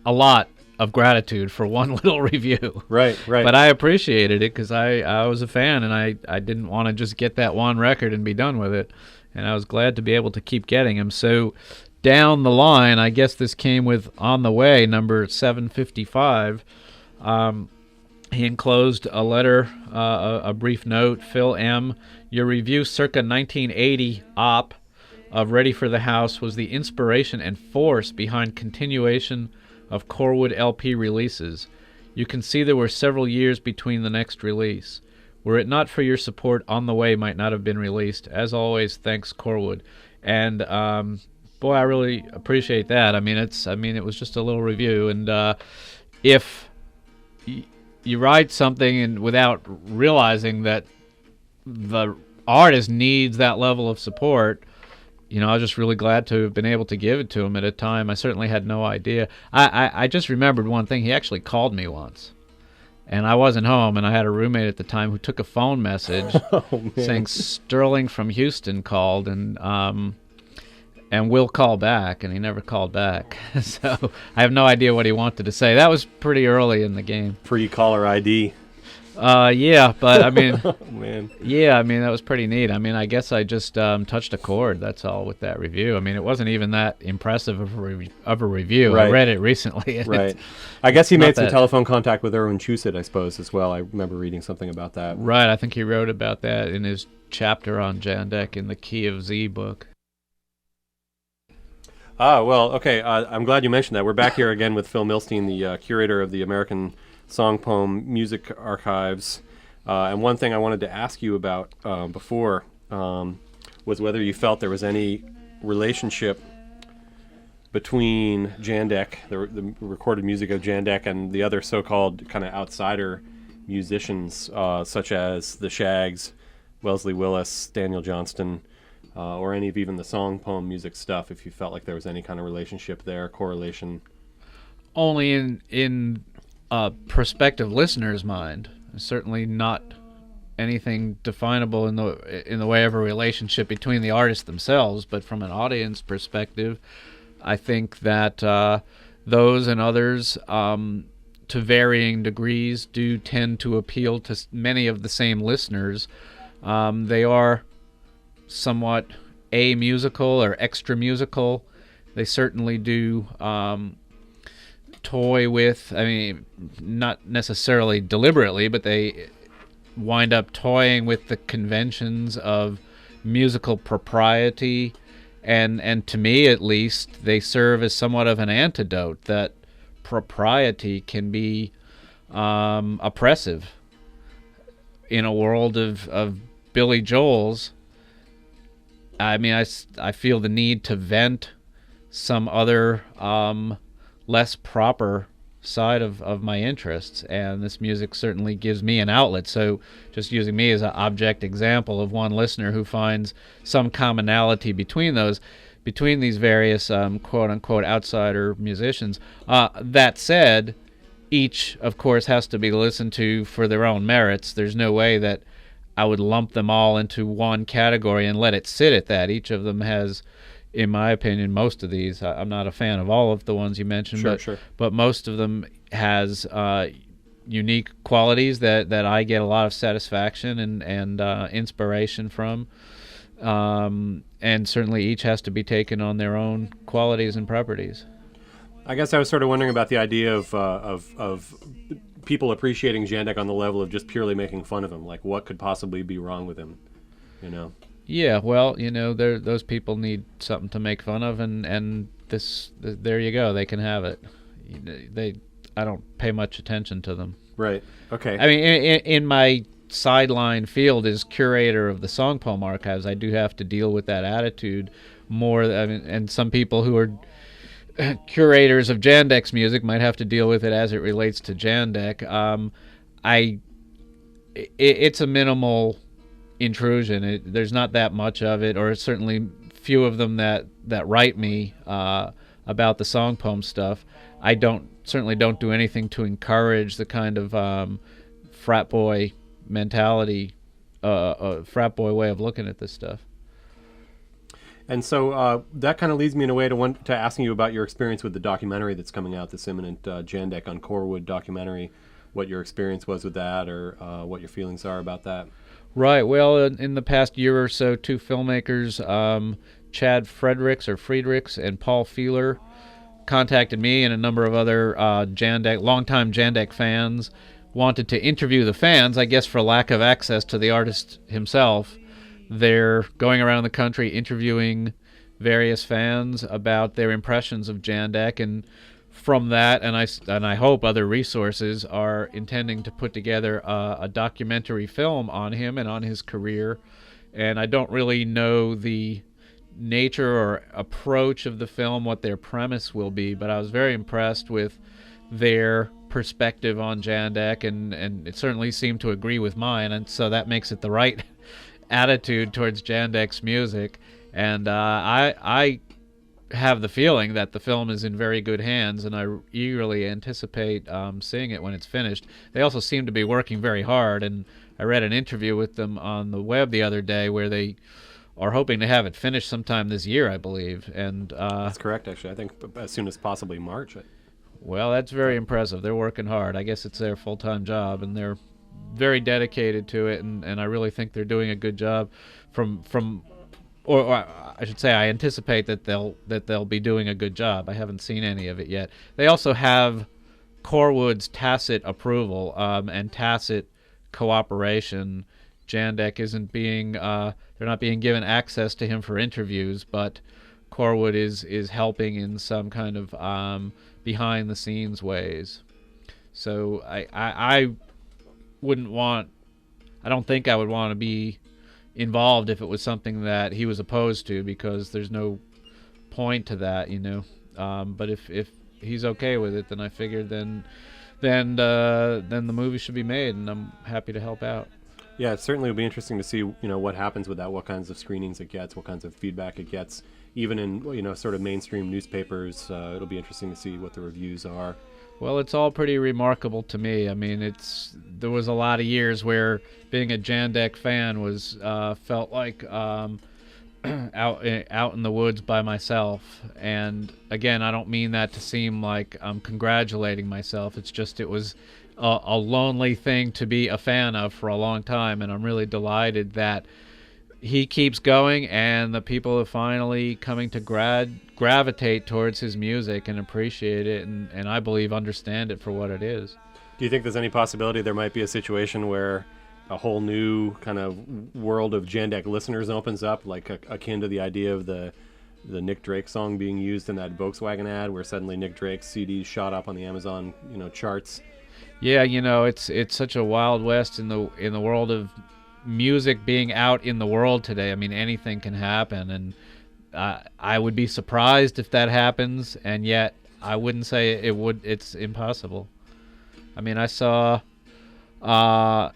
a lot of gratitude for one little review. Right. But I appreciated it because I was a fan, and I didn't want to just get that one record and be done with it. And I was glad to be able to keep getting them. So down the line, I guess this came with On the Way, number 755. He enclosed a letter, a brief note. Phil M., your review circa 1980 op of Ready for the House was the inspiration and force behind continuation of Corwood LP releases. You can see there were several years between the next release. Were it not for your support, On the Way might not have been released. As always, thanks, Corwood. And boy, I really appreciate that. I mean, it was just a little review, and if you write something and without realizing that the artist needs that level of support, I was just really glad to have been able to give it to him at a time I certainly had no idea. I just remembered one thing. He actually called me once, and I wasn't home, and I had a roommate at the time who took a phone message saying Sterling from Houston called, and we'll call back, and he never called back. So I have no idea what he wanted to say. That was pretty early in the game. Free caller ID. Yeah, but I mean, Oh, man. yeah, I mean, that was pretty neat. I mean, I guess I just touched a chord, that's all, with that review. I mean, it wasn't even that impressive of a review. Right. I read it recently. And Right. I guess he not made some that- telephone contact with Irwin Chusid, I suppose, as well. I remember reading something about that. Right, I think he wrote about that in his chapter on Jandek in the Key of Z book. Ah, well, okay. I'm glad you mentioned that. We're back here again with Phil Milstein, the curator of the American Song Poem Music Archives. And one thing I wanted to ask you about before was whether you felt there was any relationship between Jandek, the recorded music of Jandek, and the other so-called kind of outsider musicians, such as the Shags, Wellesley Willis, Daniel Johnston, or any of even the song poem music stuff, if you felt like there was any kind of relationship there, correlation. Only in a prospective listener's mind. Certainly not anything definable in the way of a relationship between the artists themselves, but from an audience perspective, I think that those and others, to varying degrees, do tend to appeal to many of the same listeners. They are somewhat amusical or extra musical. They certainly do toy with, I mean, not necessarily deliberately, but they wind up toying with the conventions of musical propriety, and to me at least, they serve as somewhat of an antidote. That propriety can be oppressive. In a world of Billy Joel's, I mean, I feel the need to vent some other less proper side of my interests, and this music certainly gives me an outlet. So just using me as an object example of one listener who finds some commonality between these various quote-unquote outsider musicians. That said, each, of course, has to be listened to for their own merits. There's no way that I would lump them all into one category and let it sit at that. Each of them has, in my opinion, most of these, I'm not a fan of all of the ones you mentioned, but most of them has unique qualities that I get a lot of satisfaction and inspiration from. And certainly each has to be taken on their own qualities and properties. I guess I was sort of wondering about the idea of people appreciating Jandek on the level of just purely making fun of him. Like, what could possibly be wrong with him, you know? Yeah, well, those people need something to make fun of, and there you go. They can have it. I don't pay much attention to them. Right. Okay. I mean, in my sideline field as curator of the Song Poem Archives, I do have to deal with that attitude more. I mean, and some people who are curators of Jandek's music might have to deal with it as it relates to Jandek. It's a minimal intrusion. There's not that much of it, or certainly few of them that write me about the song poem stuff. I certainly don't do anything to encourage the kind of frat boy mentality, frat boy way of looking at this stuff. And so that kind of leads me in a way to asking you about your experience with the documentary that's coming out, this imminent Jandek on Corwood documentary, what your experience was with that, or what your feelings are about that. Right. Well, in the past year or so, two filmmakers, Chad Friedrichs and Paul Feeler, contacted me and a number of other longtime Jandek fans, wanted to interview the fans, I guess for lack of access to the artist himself. They're going around the country interviewing various fans about their impressions of Jandek, and from that, and I hope other resources, are intending to put together a documentary film on him and on his career. And I don't really know the nature or approach of the film, what their premise will be, but I was very impressed with their perspective on Jandek, and it certainly seemed to agree with mine, and so that makes it the right attitude towards Jandek's music. And I have the feeling that the film is in very good hands, and I eagerly anticipate seeing it when it's finished. They also seem to be working very hard, and I read an interview with them on the web the other day where they are hoping to have it finished sometime this year, I believe. And that's correct, actually. I think as soon as possibly March. Well, that's very impressive. They're working hard. I guess it's their full-time job, and they're very dedicated to it, and I really think they're doing a good job. Or I should say, I anticipate that they'll be doing a good job. I haven't seen any of it yet. They also have Corwood's tacit approval and tacit cooperation. Jandek isn't being they're not being given access to him for interviews, but Corwood is helping in some kind of behind the scenes ways. So I don't think I would want to be involved if it was something that he was opposed to, because there's no point to that, but if he's okay with it, then I figured then the movie should be made, and I'm happy to help out. Yeah, it certainly will be interesting to see, what happens with that, what kinds of screenings it gets, what kinds of feedback it gets, even in, sort of mainstream newspapers. It'll be interesting to see what the reviews are. Well, it's all pretty remarkable to me. I mean, there was a lot of years where being a Jandek fan was felt like out in the woods by myself. And again, I don't mean that to seem like I'm congratulating myself. It's just it was a lonely thing to be a fan of for a long time, and I'm really delighted that he keeps going, and the people are finally coming to gravitate towards his music and appreciate it, and I believe understand it for what it is. Do you think there's any possibility there might be a situation where a whole new kind of world of Jandek listeners opens up, like akin to the idea of the Nick Drake song being used in that Volkswagen ad, where suddenly Nick Drake's CDs shot up on the Amazon charts? Yeah, it's such a wild west in the world of music being out in the world today. I mean, anything can happen, and I would be surprised if that happens, and yet I wouldn't say it's impossible. I mean, I saw a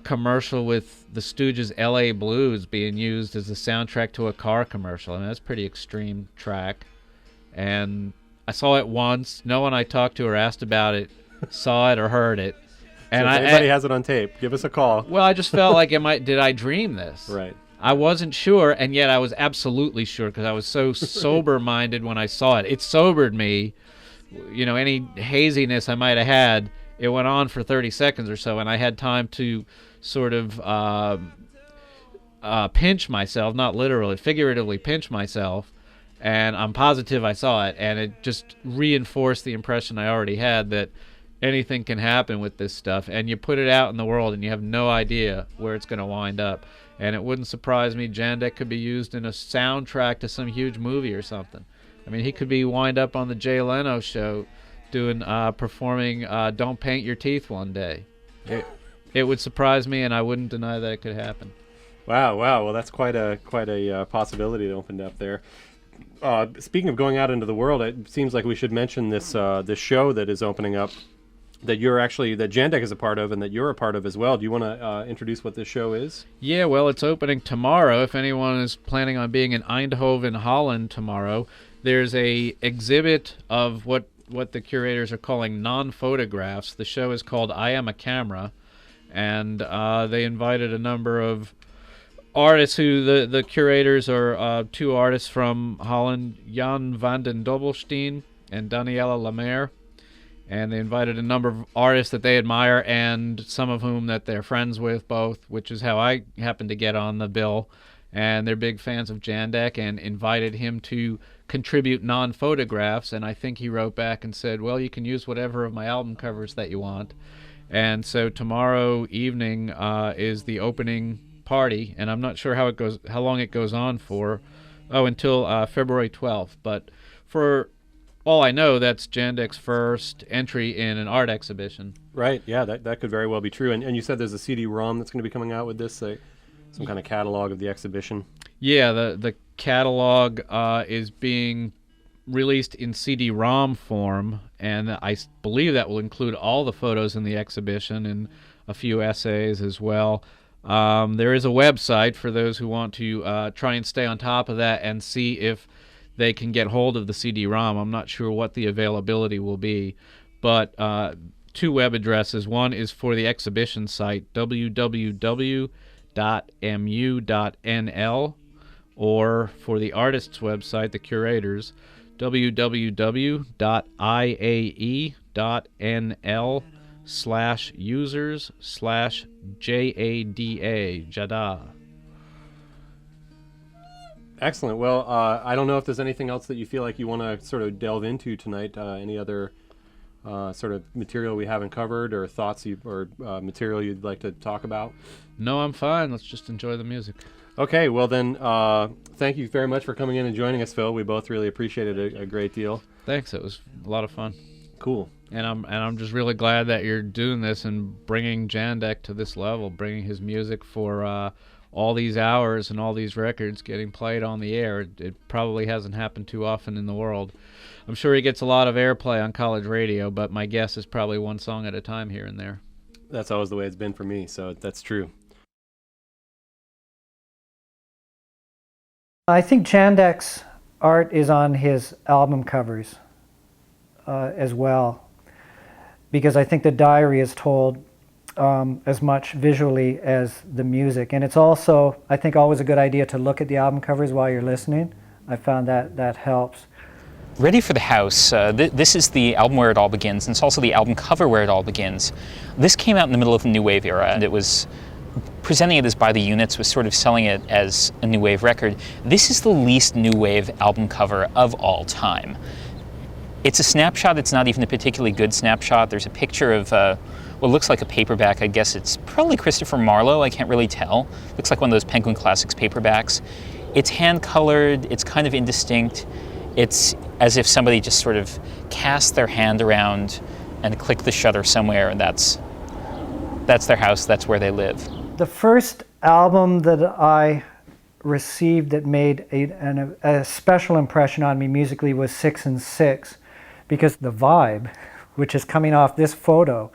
commercial with the Stooges' L.A. Blues being used as the soundtrack to a car commercial. I mean, that's a pretty extreme track, and I saw it once. No one I talked to or asked about it saw it or heard it. And so if anybody has it on tape, give us a call. Well, I just felt like did I dream this? Right. I wasn't sure, and yet I was absolutely sure, because I was so sober-minded when I saw it. It sobered me. Any haziness I might have had, it went on for 30 seconds or so, and I had time to sort of pinch myself, not literally, figuratively pinch myself, and I'm positive I saw it, and it just reinforced the impression I already had that anything can happen with this stuff, and you put it out in the world and you have no idea where it's going to wind up. And it wouldn't surprise me Jandek could be used in a soundtrack to some huge movie or something. I mean, he could wind up on the Jay Leno show performing Don't Paint Your Teeth one day. It would surprise me, and I wouldn't deny that it could happen. Wow. Well, that's quite a possibility that opened up there. Speaking of going out into the world, it seems like we should mention this show that is opening up, that Jandek is a part of, and that you're a part of as well. Do you want to introduce what this show is? Yeah, well, it's opening tomorrow. If anyone is planning on being in Eindhoven, Holland tomorrow, there's a exhibit of what the curators are calling non-photographs. The show is called I Am a Camera, and they invited a number of artists who the curators are two artists from Holland, Jan van den Dobbelstein and Daniela Lemaire, and they invited a number of artists that they admire and some of whom that they're friends with both, which is how I happened to get on the bill. And they're big fans of Jandek and invited him to contribute non-photographs, and I think he wrote back and said, well, you can use whatever of my album covers that you want. And so tomorrow evening is the opening party, and I'm not sure how long it goes on for. Until February 12th. But for all I know, that's Jandek's first entry in an art exhibition. Right, yeah, that could very well be true. And you said there's a CD-ROM that's going to be coming out with this, some kind of catalog of the exhibition? Yeah, the catalog is being released in CD-ROM form, and I believe that will include all the photos in the exhibition and a few essays as well. There is a website for those who want to try and stay on top of that and see if they can get hold of the CD-ROM. I'm not sure what the availability will be, but two web addresses. One is for the exhibition site, www.mu.nl, or for the artist's website, the curators, www.iae.nl/users/JADA. Excellent. Well, I don't know if there's anything else that you feel like you want to sort of delve into tonight. Any other sort of material we haven't covered, or thoughts or material you'd like to talk about? No, I'm fine. Let's just enjoy the music. Okay, well then, thank you very much for coming in and joining us, Phil. We both really appreciated it a great deal. Thanks. It was a lot of fun. Cool. And I'm just really glad that you're doing this and bringing Jandek to this level, bringing his music for all these hours and all these records getting played on the air. It probably hasn't happened too often in the world. I'm sure he gets a lot of airplay on college radio, but my guess is probably one song at a time here and there. That's always the way it's been for me, so that's true. I think Jandek's art is on his album covers as well, because I think the diary is told as much visually as the music. And it's also, I think, always a good idea to look at the album covers while you're listening. I found that helps. Ready for the House. This is the album where it all begins, and it's also the album cover where it all begins. This came out in the middle of the New Wave era, and it was presenting it as By the Units, was sort of selling it as a New Wave record. This is the least New Wave album cover of all time. It's a snapshot. It's not even a particularly good snapshot. There's a picture of what looks like a paperback. I guess it's probably Christopher Marlowe. I can't really tell. Looks like one of those Penguin Classics paperbacks. It's hand-colored. It's kind of indistinct. It's as if somebody just sort of cast their hand around and clicked the shutter somewhere, and that's their house. That's where they live. The first album that I received that made a special impression on me musically was 6 and 6, because the vibe, which is coming off this photo,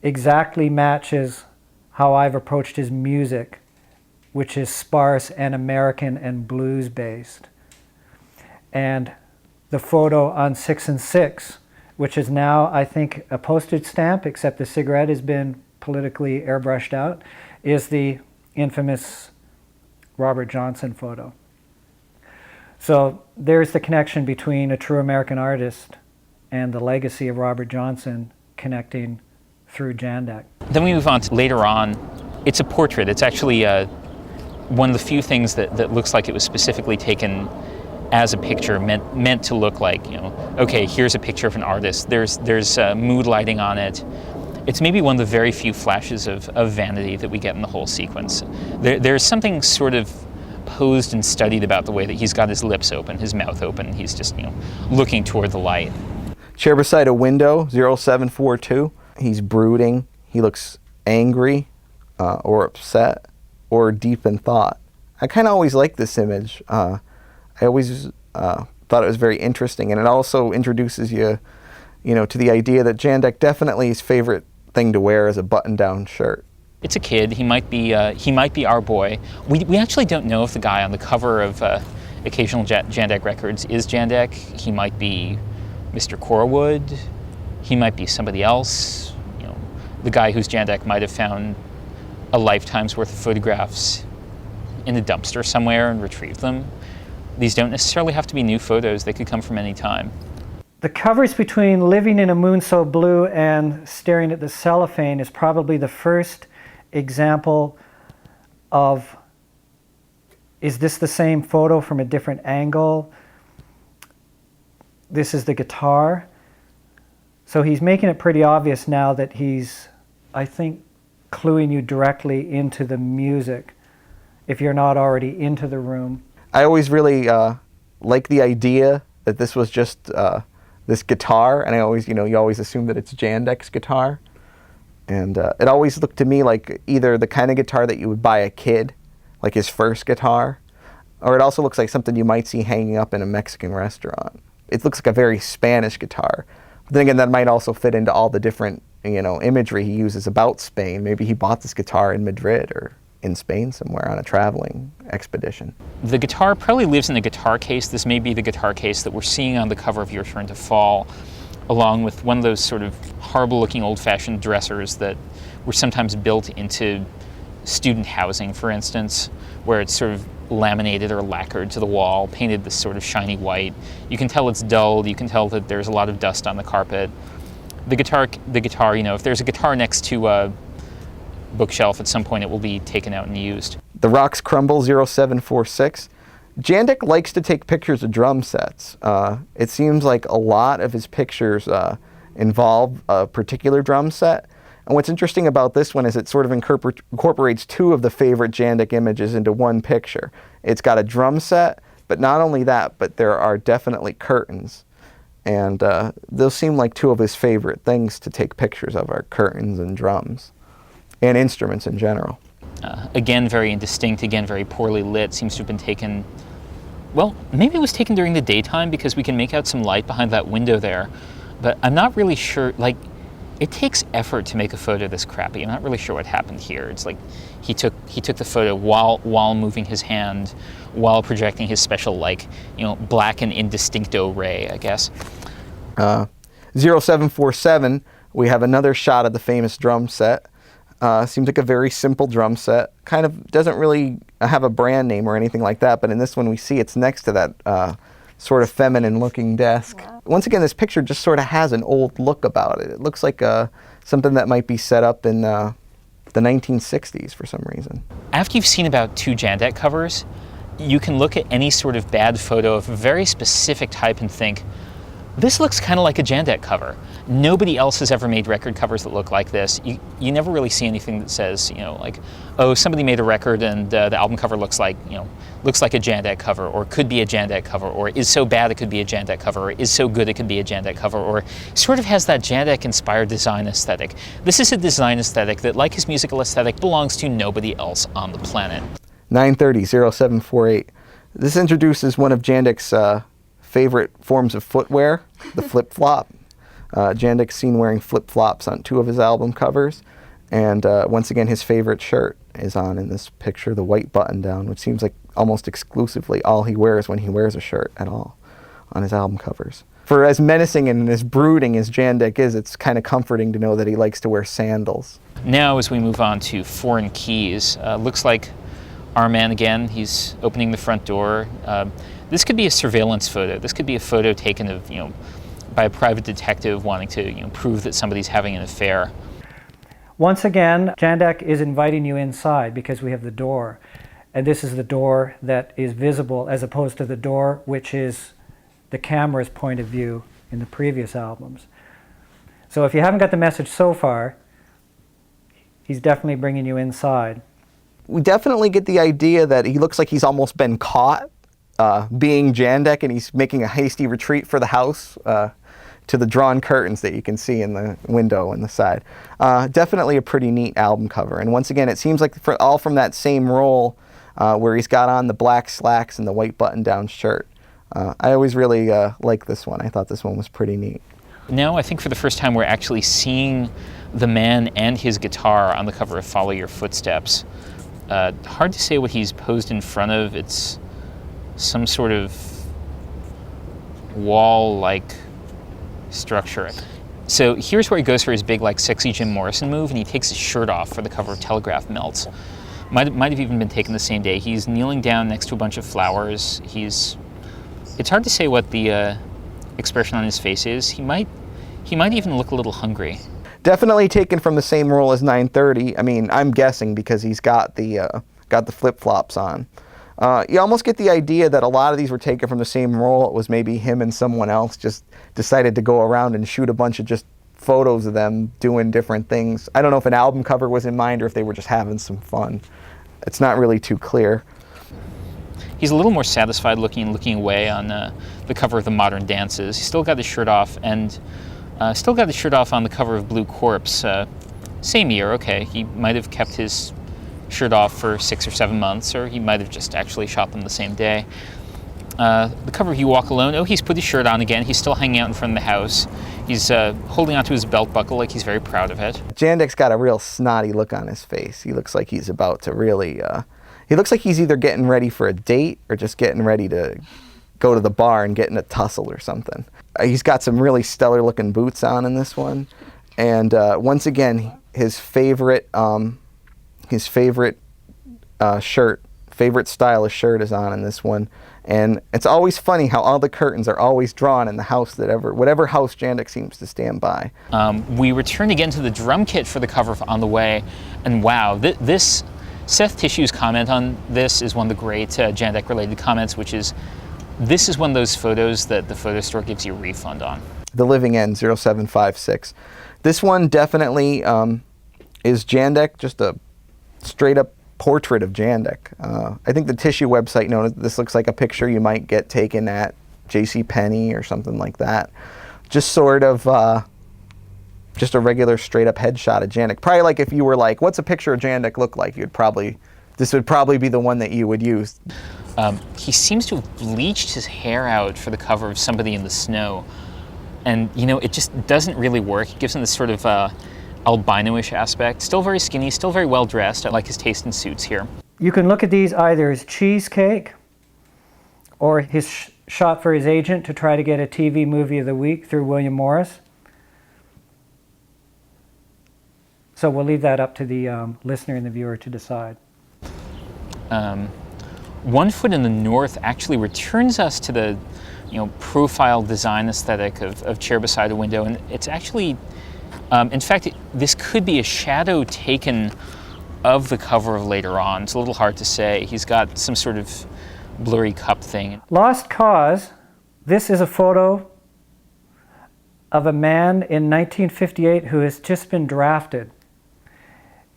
exactly matches how I've approached his music, which is sparse and American and blues based. And the photo on 6 and 6, which is now, I think, a postage stamp, except the cigarette has been politically airbrushed out, is the infamous Robert Johnson photo. So there's the connection between a true American artist and the legacy of Robert Johnson connecting through Jandek. Then we move on to later on. It's a portrait. It's actually one of the few things that looks like it was specifically taken as a picture, meant to look like, okay, here's a picture of an artist. There's mood lighting on it. It's maybe one of the very few flashes of vanity that we get in the whole sequence. There's something sort of posed and studied about the way that he's got his lips open, his mouth open. He's just, looking toward the light. Chair beside a window, 0742. He's brooding. He looks angry or upset or deep in thought. I kind of always liked this image. I always thought it was very interesting, and it also introduces you, to the idea that Jandek definitely his favorite thing to wear is a button-down shirt. It's a kid. He might be our boy. We actually don't know if the guy on the cover of occasional Jandek records is Jandek. He might be Mr. Corwood. He might be somebody else. The guy whose Jandek might have found a lifetime's worth of photographs in a dumpster somewhere and retrieve them. These don't necessarily have to be new photos. They could come from any time. The covers between Living in a Moon So Blue and Staring at the Cellophane is probably the first example of, is this the same photo from a different angle? This is the guitar. So he's making it pretty obvious now that he's, I think, cluing you directly into the music if you're not already into the room. I always really like the idea that this was just this guitar, and I always, you always assume that it's Jandek's guitar. And it always looked to me like either the kind of guitar that you would buy a kid, like his first guitar, or it also looks like something you might see hanging up in a Mexican restaurant. It looks like a very Spanish guitar. But then again, that might also fit into all the different, imagery he uses about Spain. Maybe he bought this guitar in Madrid or in Spain somewhere on a traveling expedition. The guitar probably lives in a guitar case. This may be the guitar case that we're seeing on the cover of Your Turn to Fall, along with one of those sort of horrible-looking old-fashioned dressers that were sometimes built into student housing, for instance, where it's sort of laminated or lacquered to the wall, painted this sort of shiny white. You can tell it's dull. You can tell that there's a lot of dust on the carpet. The guitar, if there's a guitar next to a bookshelf, at some point it will be taken out and used. The Rocks Crumble 0746. Jandek likes to take pictures of drum sets. It seems like a lot of his pictures involve a particular drum set. And what's interesting about this one is it sort of incorporates two of the favorite Jandek images into one picture. It's got a drum set, but not only that, but there are definitely curtains. And those seem like two of his favorite things to take pictures of, are curtains and drums, and instruments in general. Again, very indistinct, again, very poorly lit, seems to have been taken, well, maybe it was taken during the daytime because we can make out some light behind that window there, but I'm not really sure, it takes effort to make a photo this crappy. I'm not really sure what happened here. It's like he took the photo while moving his hand, while projecting his special, black and indistincto ray, I guess. 0747, we have another shot of the famous drum set. Seems like a very simple drum set. Kind of doesn't really have a brand name or anything like that, but in this one we see it's next to that sort of feminine-looking desk. Wow. Once again, this picture just sort of has an old look about it. It looks like something that might be set up in the 1960s for some reason. After you've seen about 2 Jandek covers, you can look at any sort of bad photo of a very specific type and think, this looks kind of like a Jandek cover. Nobody else has ever made record covers that look like this. You never really see anything that says, oh, somebody made a record and the album cover looks like a Jandek cover, or could be a Jandek cover, or is so bad it could be a Jandek cover, or is so good it could be a Jandek cover, or sort of has that Jandek-inspired design aesthetic. This is a design aesthetic that, like his musical aesthetic, belongs to nobody else on the planet. 930-0748. This introduces one of Jandek's favorite forms of footwear, the flip-flop. Jandek's seen wearing flip-flops on 2 of his album covers, and once again his favorite shirt is on in this picture, the white button-down, which seems like almost exclusively all he wears when he wears a shirt at all on his album covers. For as menacing and as brooding as Jandek is, it's kind of comforting to know that he likes to wear sandals. Now as we move on to Foreign Keys, looks like our man again, he's opening the front door. This could be a surveillance photo. This could be a photo taken of, by a private detective wanting to, prove that somebody's having an affair. Once again, Jandek is inviting you inside because we have the door. And this is the door that is visible as opposed to the door which is the camera's point of view in the previous albums. So if you haven't got the message so far, he's definitely bringing you inside. We definitely get the idea that he looks like he's almost been caught being Jandek, and he's making a hasty retreat for the house to the drawn curtains that you can see in the window on the side. Definitely a pretty neat album cover. And once again, it seems like all from that same roll where he's got on the black slacks and the white button-down shirt. I always really like this one. I thought this one was pretty neat. Now I think for the first time we're actually seeing the man and his guitar on the cover of Follow Your Footsteps. Hard to say what he's posed in front of. It's some sort of wall-like structure. So here's where he goes for his big, sexy Jim Morrison move, and he takes his shirt off for the cover of Telegraph Melts. might have even been taken the same day. He's kneeling down next to a bunch of flowers. It's hard to say what the expression on his face is. He might even look a little hungry. Definitely taken from the same roll as 930. I mean, I'm guessing because he's got the flip-flops on. You almost get the idea that a lot of these were taken from the same roll. It was maybe him and someone else just decided to go around and shoot a bunch of just photos of them doing different things. I don't know if an album cover was in mind or if they were just having some fun. It's not really too clear. He's a little more satisfied looking away on the cover of the Modern Dances. He's still got his shirt off, and still got his shirt off on the cover of Blue Corpse. Same year, okay. He might have kept his shirt off for 6 or 7 months, or he might have just actually shot them the same day. The cover of You Walk Alone, oh, he's put his shirt on again. He's still hanging out in front of the house. He's holding onto his belt buckle like he's very proud of it. Jandek's got a real snotty look on his face. He looks like he's about to really... he looks like he's either getting ready for a date or just getting ready to go to the bar and get in a tussle or something. He's got some really stellar-looking boots on in this one. And once again, his favorite stylish shirt is on in this one. And it's always funny how all the curtains are always drawn in the house whatever house Jandek seems to stand by. We returned again to the drum kit for the cover On the Way, and wow, this Seth Tissue's comment on this is one of the great Jandek-related comments, which is, this is one of those photos that the photo store gives you a refund on. The Living End 0756. This one definitely is Jandek, just a straight-up portrait of Jandek. I think the Tissue website noted this looks like a picture you might get taken at JCPenney or something like that. Just sort of, just a regular straight-up headshot of Jandek. Probably like if you were like, what's a picture of Jandek look like? This would probably be the one that you would use. He seems to have bleached his hair out for the cover of Somebody in the Snow. And, you know, it just doesn't really work. It gives him this sort of albino-ish aspect. Still very skinny, still very well dressed. I like his taste in suits here. You can look at these either as cheesecake or his shot for his agent to try to get a TV movie of the week through William Morris. So we'll leave that up to the listener and the viewer to decide. One Foot in the North actually returns us to the, profile design aesthetic of Chair Beside a Window, and it's actually, in fact, this could be a shadow taken of the cover of Later On. It's a little hard to say. He's got some sort of blurry cup thing. Lost Cause. This is a photo of a man in 1958 who has just been drafted,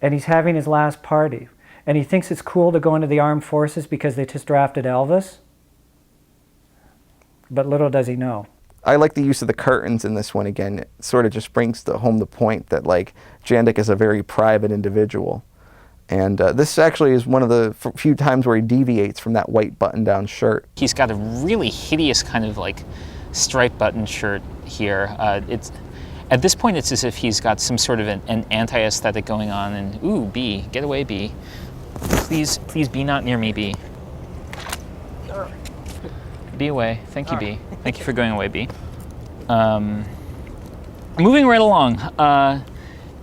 and he's having his last party. And he thinks it's cool to go into the armed forces because they just drafted Elvis. But little does he know. I like the use of the curtains in this one again. It sort of just brings home the point that, like, Jandek is a very private individual. And this actually is one of the few times where he deviates from that white button-down shirt. He's got a really hideous kind of, like, striped button shirt here. At this point, it's as if he's got some sort of an anti-aesthetic going on. And, ooh, B, get away, B. Please be not near me, B. Be away. Thank you, B. Thank you for going away, B. Moving right along.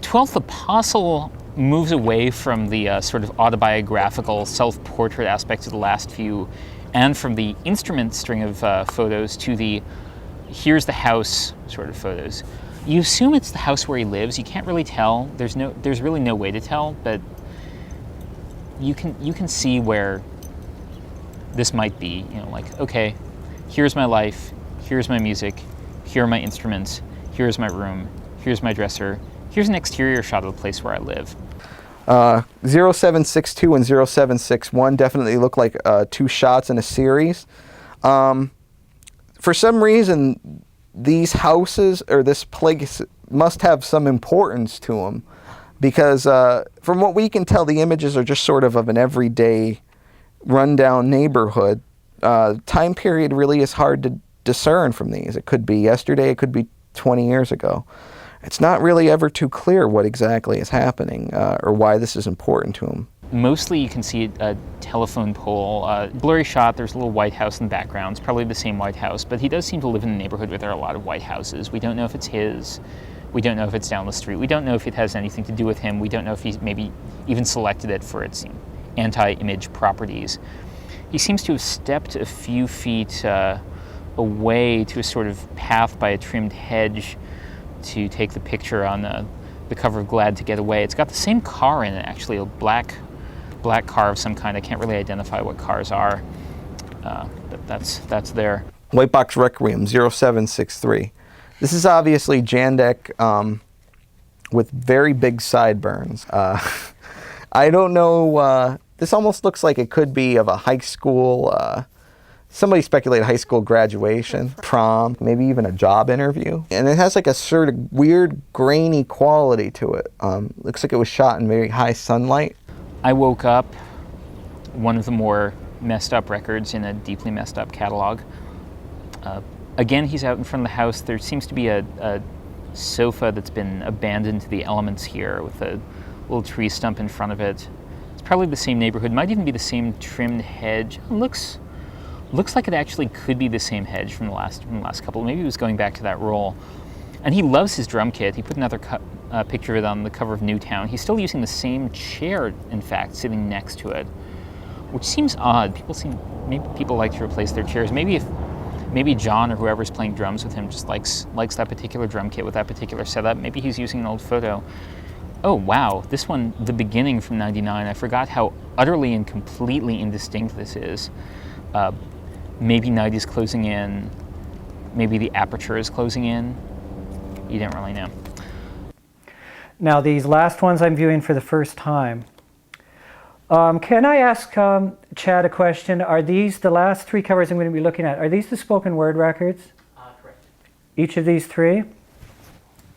12th Apostle moves away from the sort of autobiographical self-portrait aspect of the last few, and from the instrument string of photos to the here's the house sort of photos. You assume it's the house where he lives. You can't really tell. There's really no way to tell, but you can see where this might be. Like, okay, here's my life, here's my music, here are my instruments, here's my room, here's my dresser, here's an exterior shot of the place where I live. 0762 and 0761 definitely look like two shots in a series. For some reason, these houses or this place must have some importance to them, because from what we can tell, the images are just sort of an everyday rundown neighborhood. Time period really is hard to discern from these. It could be yesterday, it could be 20 years ago. It's not really ever too clear what exactly is happening or why this is important to him. Mostly you can see a telephone pole, blurry shot, there's a little White House in the background. It's probably the same White House, but he does seem to live in a neighborhood where there are a lot of White Houses. We don't know if it's his. We don't know if it's down the street. We don't know if it has anything to do with him. We don't know if he's maybe even selected it for its anti-image properties. He seems to have stepped a few feet away to a sort of path by a trimmed hedge to take the picture on the cover of Glad to Get Away. It's got the same car in it, actually, a black car of some kind. I can't really identify what cars are, but that's there. White Box Requiem 0763. This is obviously Jandek with very big sideburns. I don't know, this almost looks like it could be of a high school, somebody speculated high school graduation, prom, maybe even a job interview. And it has like a sort of weird grainy quality to it. Looks like it was shot in very high sunlight. I woke up one of the more messed up records in a deeply messed up catalog. Again, he's out in front of the house. There seems to be a sofa that's been abandoned to the elements here with a little tree stump in front of it. It's probably the same neighborhood, might even be the same trimmed hedge. Looks like it actually could be the same hedge from the last couple. Maybe he was going back to that roll. And he loves his drum kit. He put another picture of it on the cover of Newtown. He's still using the same chair, in fact, sitting next to it, which seems odd. Maybe people like to replace their chairs. Maybe John or whoever's playing drums with him just likes that particular drum kit with that particular setup. Maybe he's using an old photo. Oh wow, this one, the beginning from '99. I forgot how utterly and completely indistinct this is. Maybe night is closing in. Maybe the aperture is closing in. You didn't really know. Now these last ones I'm viewing for the first time. Can I ask Chad a question? Are these, the last three covers I'm going to be looking at, are these the spoken word records? Correct. Each of these three?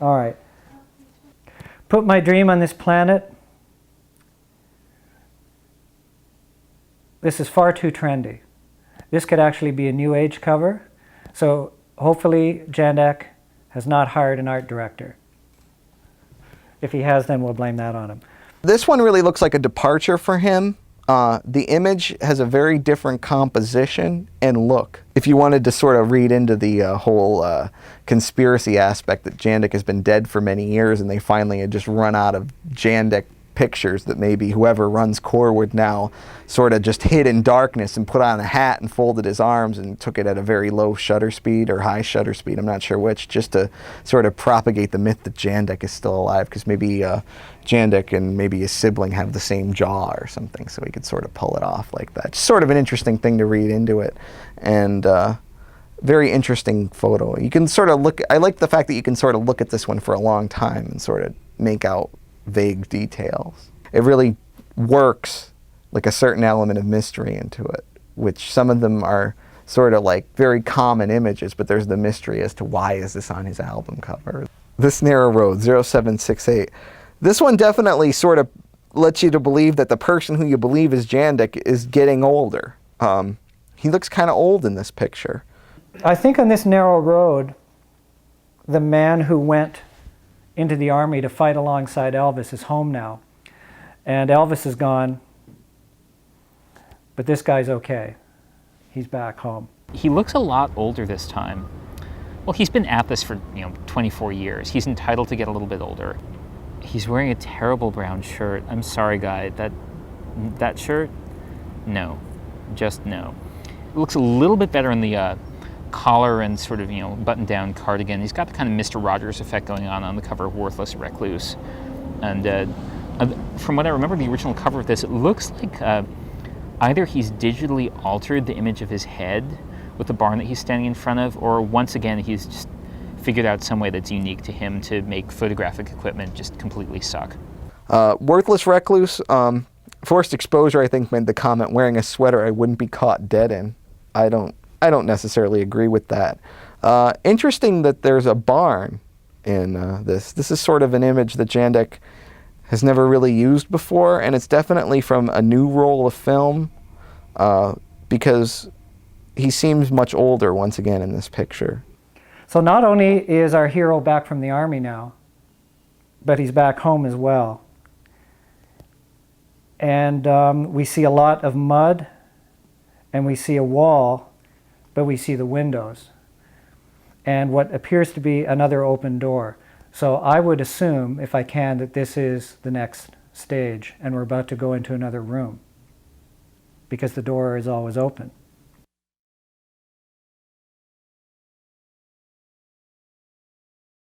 All right. Put My Dream on This Planet. This is far too trendy. This could actually be a new age cover. So hopefully Jandek has not hired an art director. If he has, then we'll blame that on him. This one really looks like a departure for him. The image has a very different composition and look. If you wanted to sort of read into the whole conspiracy aspect that Jandek has been dead for many years and they finally had just run out of Jandek pictures, that maybe whoever runs Corwood now sort of just hid in darkness and put on a hat and folded his arms and took it at a very low shutter speed or high shutter speed, I'm not sure which, just to sort of propagate the myth that Jandek is still alive, because maybe Jandek and maybe his sibling have the same jaw or something, so he could sort of pull it off like that. Just sort of an interesting thing to read into it, and very interesting photo. You can sort of look, I like the fact that you can sort of look at this one for a long time and sort of make out vague details. It really works like a certain element of mystery into it, which some of them are sort of like very common images, but there's the mystery as to why is this on his album cover. This Narrow Road 0768. This one definitely sort of lets you to believe that the person who you believe is Jandek is getting older. He looks kind of old in this picture. I think on this narrow road, the man who went into the army to fight alongside Elvis is home now. And Elvis is gone, but this guy's okay. He's back home. He looks a lot older this time. Well, he's been at this for 24 years. He's entitled to get a little bit older. He's wearing a terrible brown shirt. I'm sorry, guy. That shirt? No. Just no. It looks a little bit better in the collar and sort of, button-down cardigan. He's got the kind of Mr. Rogers effect going on the cover of Worthless Recluse. And from what I remember, the original cover of this, it looks like either he's digitally altered the image of his head with the barn that he's standing in front of, or once again, he's just figured out some way that's unique to him to make photographic equipment just completely suck. Worthless Recluse, Forced Exposure, I think, made the comment, wearing a sweater I wouldn't be caught dead in. I don't necessarily agree with that. Interesting that there's a barn in this. This is sort of an image that Jandek has never really used before, and it's definitely from a new roll of film because he seems much older once again in this picture. So not only is our hero back from the army now, but he's back home as well. And we see a lot of mud, and we see a wall, but we see the windows and what appears to be another open door. So I would assume, if I can, that this is the next stage and we're about to go into another room. because the door is always open.